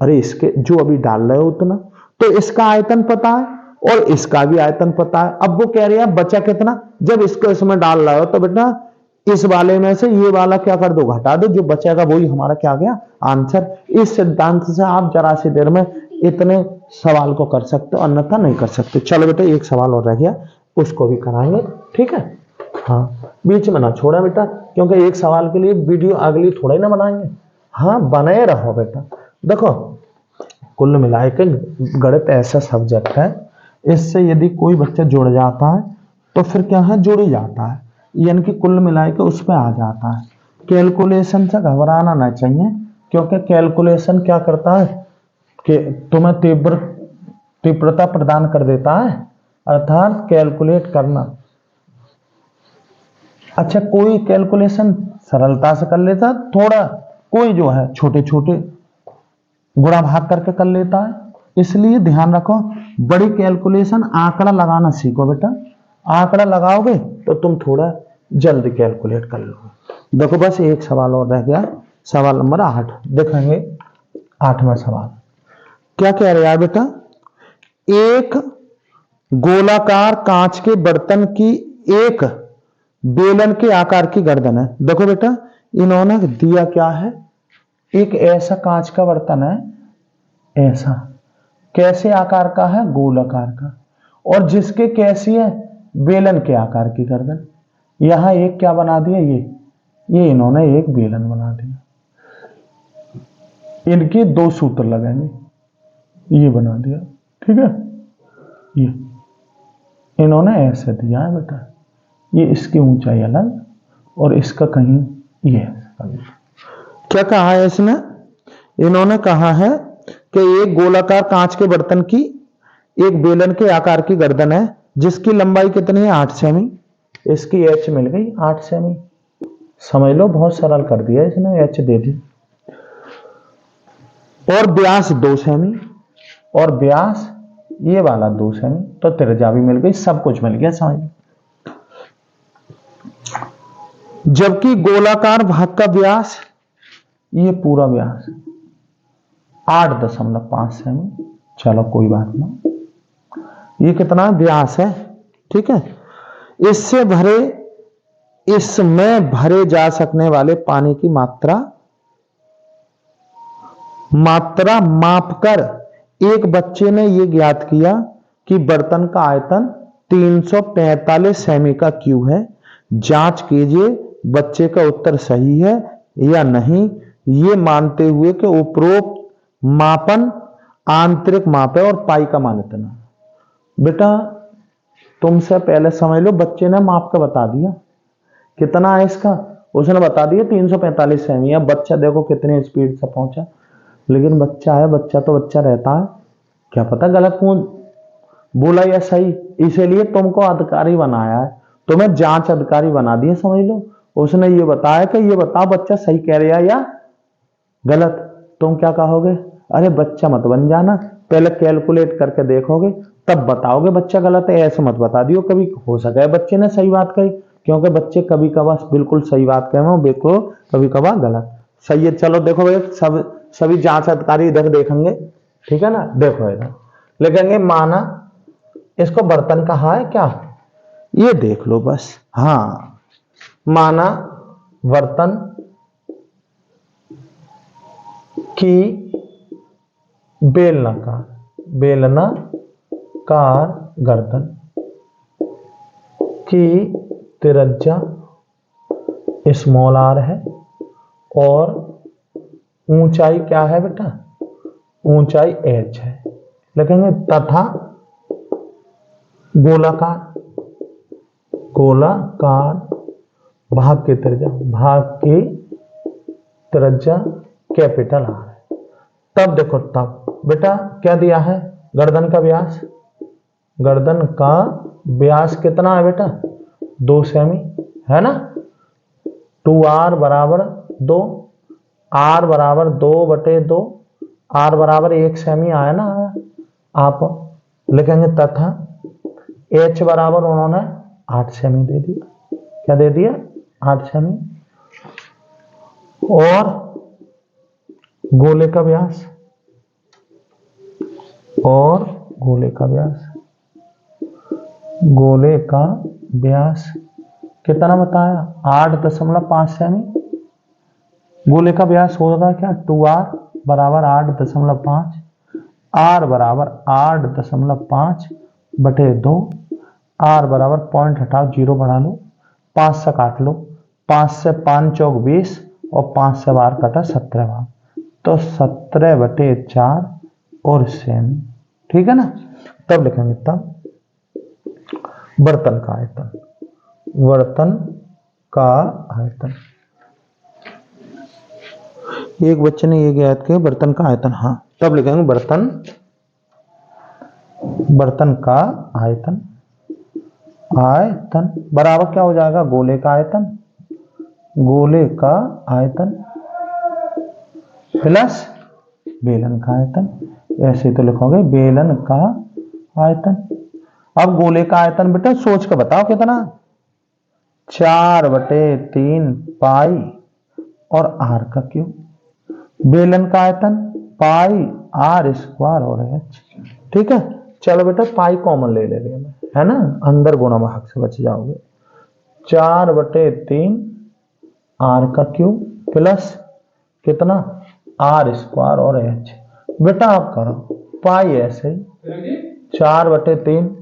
अरे इसके जो अभी डाल रहे हो उतना, तो इसका आयतन पता है और इसका भी आयतन पता है। अब वो कह रही है बचा कितना, जब इसको इसमें डाल रहे हो तो बेटा इस वाले में से ये वाला क्या कर दो घटा दो, जो बचेगा वही हमारा क्या गया आंसर। इस सिद्धांत से आप जरा सी देर में इतने सवाल को कर सकते हो, अन्यथा नहीं कर सकते। चलो बेटा एक सवाल और रह गया, उसको भी कराएंगे, ठीक है। हाँ बीच में ना छोड़ा बेटा, क्योंकि एक सवाल के लिए वीडियो अगली थोड़ा ही ना बनाएंगे, हाँ बने रहो बेटा। देखो कुल मिलाए के गणित ऐसा सब्जेक्ट है, इससे यदि कोई बच्चा जुड़ जाता है तो फिर क्या है जुड़ ही जाता है, यानी कि कुल मिलाए के उस पर आ जाता है। कैलकुलेशन से घबराना ना चाहिए, क्योंकि कैलकुलेशन क्या करता है कि तुम्हें तीव्रता प्रदान कर देता है, अर्थात कैलकुलेट करना। अच्छा कोई कैलकुलेशन सरलता से कर लेता, थोड़ा कोई जो है छोटे छोटे गुणा भाग करके कर लेता है, इसलिए ध्यान रखो बड़ी कैलकुलेशन आंकड़ा लगाना सीखो बेटा, आंकड़ा लगाओगे तो तुम थोड़ा जल्द कैलकुलेट कर लोगे। देखो बस एक सवाल और रह गया, सवाल नंबर 8 देखेंगे। 8वां सवाल क्या कह रहे हैं बेटा, एक गोलाकार कांच के बर्तन की एक बेलन के आकार की गर्दन है। देखो बेटा इन्होंने दिया क्या है, एक ऐसा कांच का बर्तन है, ऐसा कैसे आकार का है, गोलाकार का, और जिसके कैसी है, बेलन के आकार की गर्दन। यहां एक क्या बना दिया, ये इन्होंने एक बेलन बना दिया, इनके दो सूत्र लगेंगे, ये बना दिया, ठीक है। ये इन्होंने ऐसे दिया है बेटा, ये इसकी ऊंचाई अलग और इसका कहीं ये क्या कहा है इसमें, इन्होंने कहा है कि एक गोलाकार कांच के बर्तन की एक बेलन के आकार की गर्दन है जिसकी लंबाई कितनी है, 8 सेमी। इसकी एच मिल गई 8 सेमी, समझ लो बहुत सरल कर दिया इसने, एच दे दी। और व्यास 2 सेमी, और व्यास ये वाला 2 सेमी, तो त्रिज्या भी मिल गई, सब कुछ मिल गया, समझ लो। जबकि गोलाकार भाग का व्यास, ये पूरा व्यास 8.5 सेमी, चलो कोई बात ना, ये कितना व्यास है, ठीक है। इसमें भरे जा सकने वाले पानी की मात्रा मापकर एक बच्चे ने यह ज्ञात किया कि बर्तन का आयतन 345 सेमी का क्यूब है। जांच कीजिए बच्चे का उत्तर सही है या नहीं, ये मानते हुए कि उपरोक्त मापन आंतरिक माप है और पाई का मान इतना। बेटा तुमसे पहले समझ लो, बच्चे ने माप का बता दिया कितना है इसका, उसने बता दिया 345 सेमी। अब बच्चा देखो कितनी स्पीड से पहुंचा, लेकिन बच्चा है, बच्चा तो बच्चा रहता है, क्या पता गलत बोला या सही, इसीलिए तुमको अधिकारी बनाया है, तुम्हें जांच अधिकारी बना दिया, समझ लो। उसने ये बताया कि ये बताओ बच्चा सही कह रहा है या गलत। तुम क्या कहोगे, अरे बच्चा मत बन जाना, पहले कैलकुलेट करके देखोगे तब बताओगे बच्चा गलत है, ऐसे मत बता दियो। कभी हो सका है बच्चे ने सही बात कही, क्योंकि बच्चे कभी कभार बिल्कुल सही बात कहे, बिल्कुल कभी कभार गलत। सही है, चलो देखो भाई, सभी जांच अधिकारी इधर देखेंगे, ठीक है ना। देखो इधर लिखेंगे, माना इसको बर्तन कहा है क्या, ये देख लो बस, हाँ, माना बर्तन की बेलनाकार गर्दन की त्रिज्या स्मॉल आर है और ऊंचाई क्या है बेटा, ऊंचाई एच है। लिखेंगे तथा गोलाकार भाग की त्रिज्या कैपिटल आर है। तब देखो, तब बेटा क्या दिया है, गर्दन का व्यास कितना है बेटा, 2 सेमी है ना। 2r बराबर 2, r बराबर 2/2, r बराबर 1 सेमी आया ना। आप लिखेंगे तथा h बराबर उन्होंने 8 सेमी दे दिया, क्या दे दिया, 8 सेमी। और गोले का व्यास कितना बताया, 8.5 सेमी। गोले का व्यास होगा क्या, 2r बराबर 8.5, r बराबर 8.5/2, r बराबर पॉइंट हटाओ, 0 बढ़ा लो, 5 से काट लो, 5 से 5 चौक 20 और 5 से 12 कटा 17 बार, तो 17/4 और सेमी, ठीक है ना। तब लिखेंगे, तब बर्तन का आयतन, एक बच्चे ने ये ज्ञात किया बर्तन का आयतन, हाँ, तब लिखेंगे बर्तन का आयतन बराबर क्या हो जाएगा, गोले का आयतन प्लस बेलन का आयतन, ऐसे तो लिखोगे बेलन का आयतन। अब गोले का आयतन बेटा सोच के बताओ कितना, 4/3 पाई और आर का क्यूब। बेलन का आयतन पाई आर स्क्वायर और एच। ठीक है, चलो बेटा पाई कॉमन ले ले रहे हैं, है ना, अंदर गुणा भाग से बच जाओगे। 4/3 आर का क्यूब प्लस कितना आर स्क्वायर और एच। बेटा आप करो पाई ऐसे ही 4/3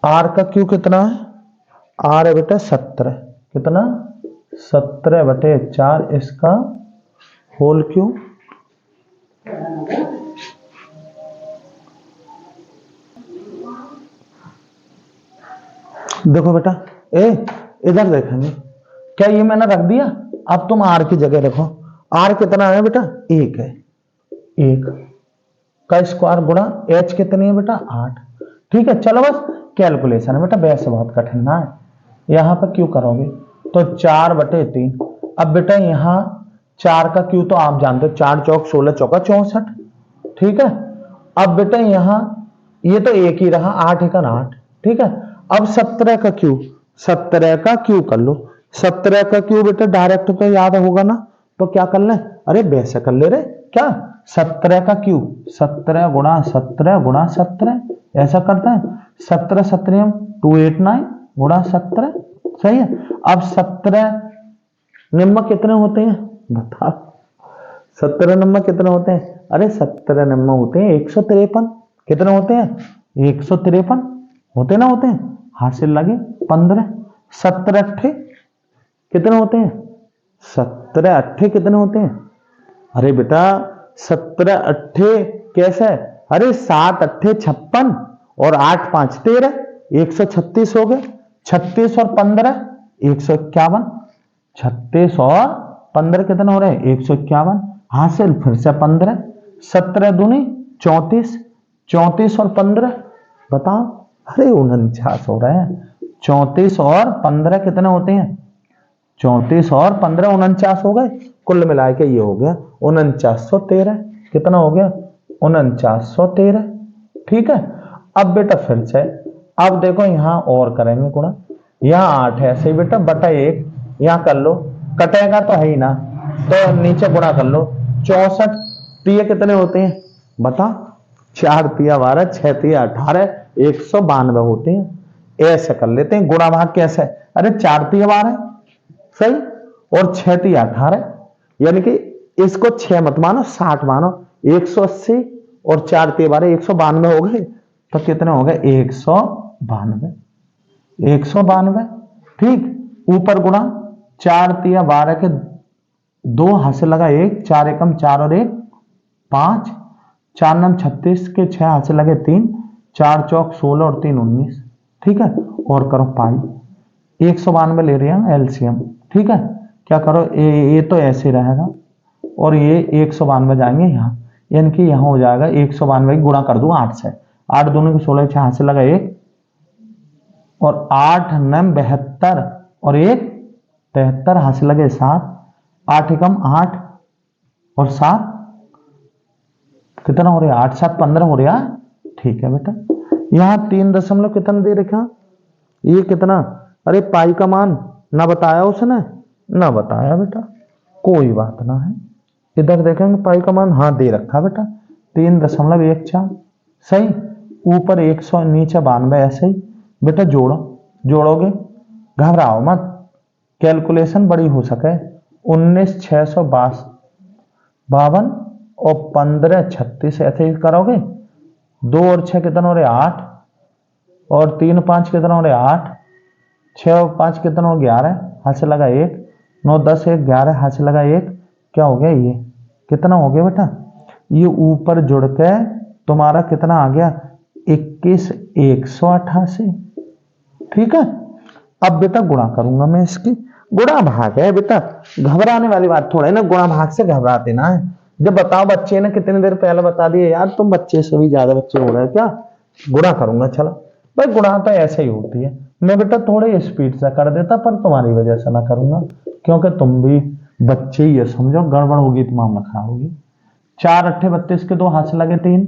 आर का क्यूब कितना है, आर है बेटा 17, कितना 17/4 इसका होल क्यूब। देखो बेटा ए इधर देखेंगे क्या ये मैंने रख दिया, अब तुम आर की जगह रखो। आर कितना है बेटा 1 है, 1 का स्क्वायर गुणा एच कितनी है बेटा 8। ठीक है, चलो बस कैलकुलेशन है बेटा, वैसे बहुत कठिन ना है। यहां पर क्यों करोगे तो 4/3। अब बेटा यहाँ 4 का क्यू तो आप जानते हो, 4 चौक 16 चौका 64। ठीक है, अब बेटा यहाँ ये तो एक ही रहा, 8 एकन 8। ठीक है, अब 17 का क्यू, 17 का क्यू कर लो। 17 का क्यू बेटा डायरेक्ट तो याद होगा ना, तो क्या कर ले, अरे वैसे कर ले रे क्या, 17 का क्यू 17 गुणा 17 गुणा 17 ऐसा करता है। 17 17 289 गुणा 17, सही है। अब 17 नंबर कितने होते हैं बताओ, 17 नंबर कितने होते हैं, अरे 17 नंबर होते हैं 153। कितने होते हैं 153 होते ना, होते हैं, हासिल लगे 15। 17 अट्ठे कितने होते हैं, 17 अट्ठे कितने होते हैं, अरे बेटा 17 अट्ठे कैसे, अरे 7 अट्ठे 56 और 8 5 13, 136 हो गए। 36 और 15 151, 36 और 15 कितने हो रहे हैं 151, हासिल फिर से 15। 17 दूनी 34, 34 और 15 बताओ, अरे 49 हो रहे हैं। 34 और 15 कितने होते हैं, 34 और 15 49 हो गए, कुल मिला के ये हो गया 4913। कितना हो गया 4913। ठीक है, अब बेटा फिर से अब देखो यहां और करेंगे गुणा, यहाँ 8 है ऐसे ही बेटा बटा 1 यहां कर लो, कटेगा तो है ही ना, तो नीचे गुणा कर लो। 64 तिये कितने होते हैं बता, 4 तिया 12 6 तिया 18 192 होते हैं। ऐसे कर लेते हैं गुणा भाग कैसे, अरे 4 तिया 12 सही और 6 तिया 18, यानी कि इसको 6 मत मानो 60 मानो, 180 और 4 तिया 12 192 हो गए, तो कितने हो गए 192, 192। ठीक, ऊपर गुणा 4 तिया 12 के 2 हासिल लगा 1, 4 एकम 4 और 1 5, 4 नम 36 के 6 हासिल लगे 3, 4 चौक 16 और 3 19। ठीक है, और करो पाई 192 ले रहे हैं एलसीएम। ठीक है, क्या करो ये तो ऐसे रहेगा और ये 192 जाएंगे यहाँ, यानी कि यहाँ हो जाएगा 192 गुणा कर दूं 8 से, 8 दोनों के 16 6 हासिल लगा 1 और 8 नम 72 और 1 73 हासिल लगे 7, 8 एकम 8 और 7 कितना हो रहा है 8 7 15 हो रहा है। ठीक है बेटा, यहां 3 दशमलव कितना दे रखा, ये कितना, अरे पाई का मान ना बताया उसने, ना बताया बेटा, कोई बात ना है। इधर देखेंगे पाई का मान, हाँ दे रखा बेटा 3.14 सही, ऊपर 100 नीचे 92 ऐसे ही बेटा जोड़ो, जोड़ोगे घबराओ मत, कैलकुलेशन बड़ी हो सके। 19,652 और 1536 ऐसे ही करोगे, 2 और 6 कितना हो रहे 8 और 3 5 कितना हो रहे 8, 6 और 5 कितना हो 11 हासिल लगा 1, 9 10 1 11 हासिल लगा 1, क्या हो गया ये कितना हो गया बेटा, ये ऊपर जुड़ के तुम्हारा कितना आ गया 21,188। ठीक है, अब बेटा गुणा करूंगा मैं इसकी, गुणा भाग है बेटा, घबराने वाली बात थोड़ा है ना, गुणा भाग से घबराते ना है। जब बताओ बच्चे ने कितनी देर पहले बता दिए यार, तुम बच्चे से भी ज्यादा बच्चे हो रहे हैं क्या, गुणा करूंगा चलो भाई, गुणा तो ऐसे ही होती है, मैं बेटा थोड़े स्पीड से कर देता पर तुम्हारी वजह से ना करूंगा, क्योंकि तुम भी बच्चे ही है समझो, गड़बड़ होगी तो मामला खराब होगी। 4 अट्ठे 32 के 2 हाथ लगे 3,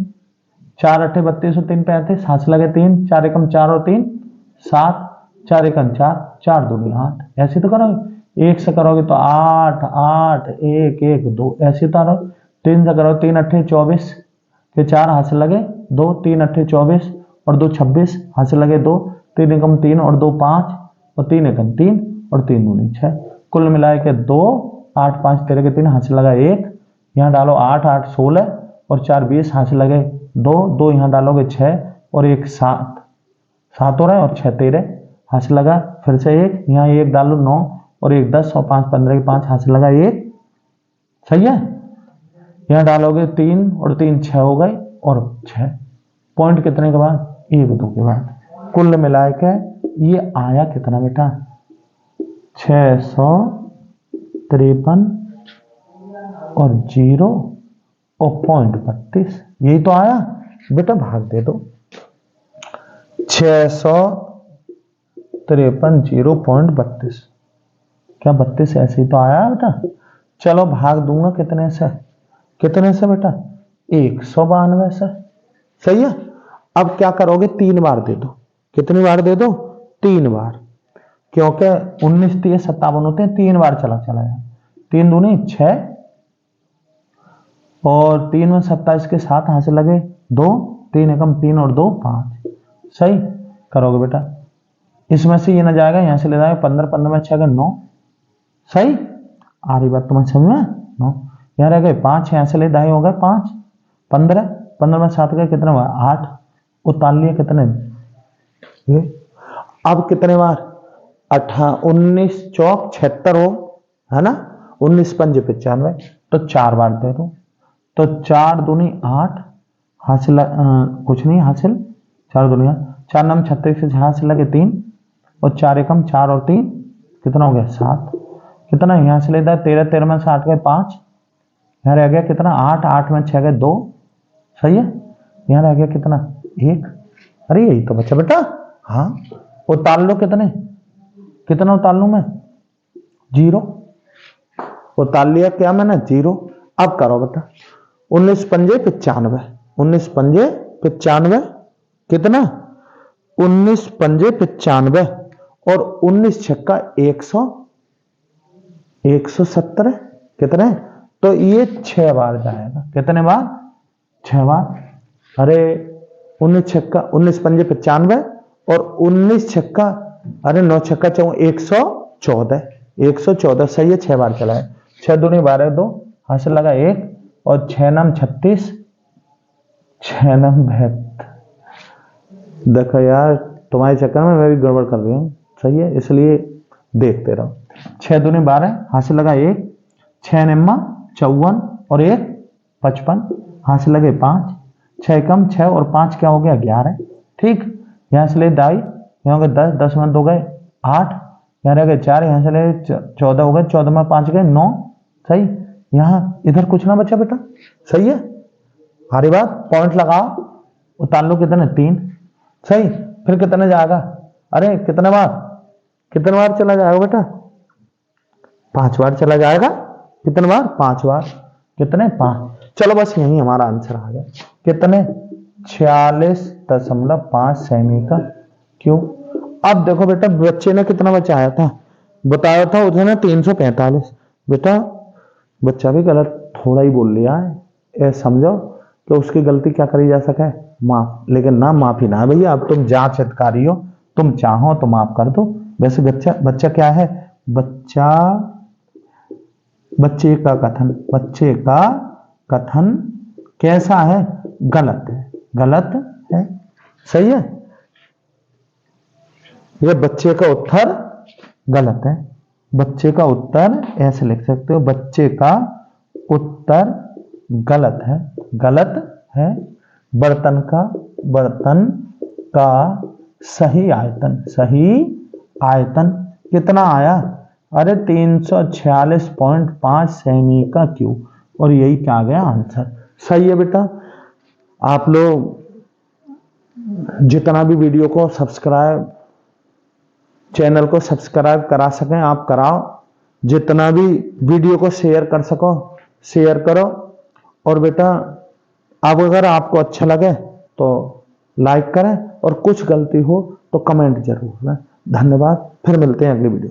4 अट्ठे 32 और 3 35 हाथ लगे 3, 4 एकम 4 और 3 7, 4 एकम 4, 4 दूनी 8 ऐसे तो करोगे। एक से करोगे तो 8 8 1 1 2 ऐसे तो आ रहा। 3 से करो 3 अट्ठे 24 के 4 हाथ से लगे 2, 3 अट्ठे 24 और 2 26 हाथ से लगे 2, 3 एकम 3 और 2 5 और 3 एकम 3 और 3 दूनी 6, कुल मिला के 2 8 5 13 के 3 हाथ से लगा 1, यहाँ डालो 8 8 16 और 4 20 हाथ से लगे 2 2, यहाँ डालोगे 6 और 1 7 7 हो रहा है और 6 13 हाथ से लगा फिर से 1, यहाँ 1 डालो 9 और 1 10 और 5 15 के 5 हाथ से लगा 1, सही है। यहाँ डालोगे 3 और 3 6 हो गए और 6 पॉइंट कितने के बाद 1 2 के बाद, कुल मिला के ये आया कितना बेटा 653 और 0 और पॉइंट 32, यही तो आया बेटा। भाग दे दो 653 0.32, क्या 32 ऐसे ही तो आया बेटा। चलो भाग दूंगा कितने से बेटा 192 से, सही है। अब क्या करोगे 3 बार दे दो, कितनी बार दे दो 3 बार, क्योंकि 19 30 57 होते हैं, 3 बार चला जाए 3 दूनी 6 और 3 में 27 के 7 हाथ से लगे 2, 3 एकम 3 और 2 5, सही करोगे बेटा। इसमें से ये ना जाएगा, यहां से ले जाएगा 15 15 में 6 9, सही आ रही बात तुम्हें समझ में 9, यहाँ रह गए 5, यहाँ से ले दाएं हो गए 5 15 15 में 7 गए कितने हुआ 8, उतार लिए कितने ये। अब कितने बार 19 चौक 76 हो है ना, 19 पंजे 95, तो 4 बार दे दो, तो 4 दूनी 8 हासिल कुछ नहीं हासिल 4 दूनी 4 नाम 36 से हासिल लगे 3 और 4 एकम 4 और 3 कितना हो गया 7, कितना यहाँ से लेता है 13 13 में से 8 गए 5, यहाँ रह गया कितना 8 8 में 6 गए 2, सही है। यहाँ रह गया कितना 1, अरे यही तो बच्चा बेटा। हाँ उतार लो कितना उतार लू मैं 0, उतार लिया क्या मैंने 0। अब करो बेटा 19 पंजे 95, 19 पंजे 95 कितना 19 पंजे 95 और 19 छक्का 170 कितने, तो ये 6 बार जाएगा, कितने बार 6 बार। अरे 19 छक्का 19 पंजे 95 और 19 छक्का अरे 9 छक्का 114 114, सही है 6 बार चला है। 6 दूनी 12 2 हासिल लगा 1 और 6 नाम 36 6 नाम 72। देखो यार तुम्हारे चक्कर में मैं भी गड़बड़ कर रही हूँ, सही है, इसलिए देखते रहो। 6 दूनी 12 हासिल लगा 1, 6 निम्मा 54 और 1 55 हासिल लगे 5, 6 कम 6 और 5 क्या हो गया 11, ठीक। यहाँ से ले दाई यहाँ हो गए 10 10 में 2 गए 8, यहाँ रह गए 4, यहाँ से ले 14 हो गए 14 में 5 गए 9, सही। यहाँ इधर कुछ ना बचा बेटा, सही है। हरी बात पॉइंट लगाओ, उतार लो कितने 3, सही। फिर कितने जाएगा, अरे कितने बार चला जाएगा बेटा 5 बार चला जाएगा, कितने बार 5 बार, कितने 5। चलो बस यही हमारा आंसर आ गया, कितने 46.5 सेमी का क्यों। अब देखो बेटा बच्चे ने कितना बचाया था, बताया था उसने 345, बेटा बच्चा भी गलत थोड़ा ही बोल लिया है, समझो कि उसकी गलती क्या करी जा सके माफ, लेकिन ना माफी ना भैया, अब तुम जांच अधिकारी हो, तुम चाहो तो माफ कर दो। वैसे बच्चा क्या है, बच्चे का कथन कैसा है, गलत है, सही है। ये बच्चे का उत्तर गलत है, बच्चे का उत्तर ऐसे लिख सकते हो, बच्चे का उत्तर गलत है। बर्तन का सही आयतन कितना आया, अरे 346.5 सेमी का क्यूब, और यही क्या आ गया आंसर, सही है बेटा। आप लोग जितना भी वीडियो को चैनल को सब्सक्राइब करा सकें आप कराओ, जितना भी वीडियो को शेयर कर सको शेयर करो, और बेटा अब अगर आपको अच्छा लगे तो लाइक करें, और कुछ गलती हो तो कमेंट जरूर करें। धन्यवाद, फिर मिलते हैं अगली वीडियो।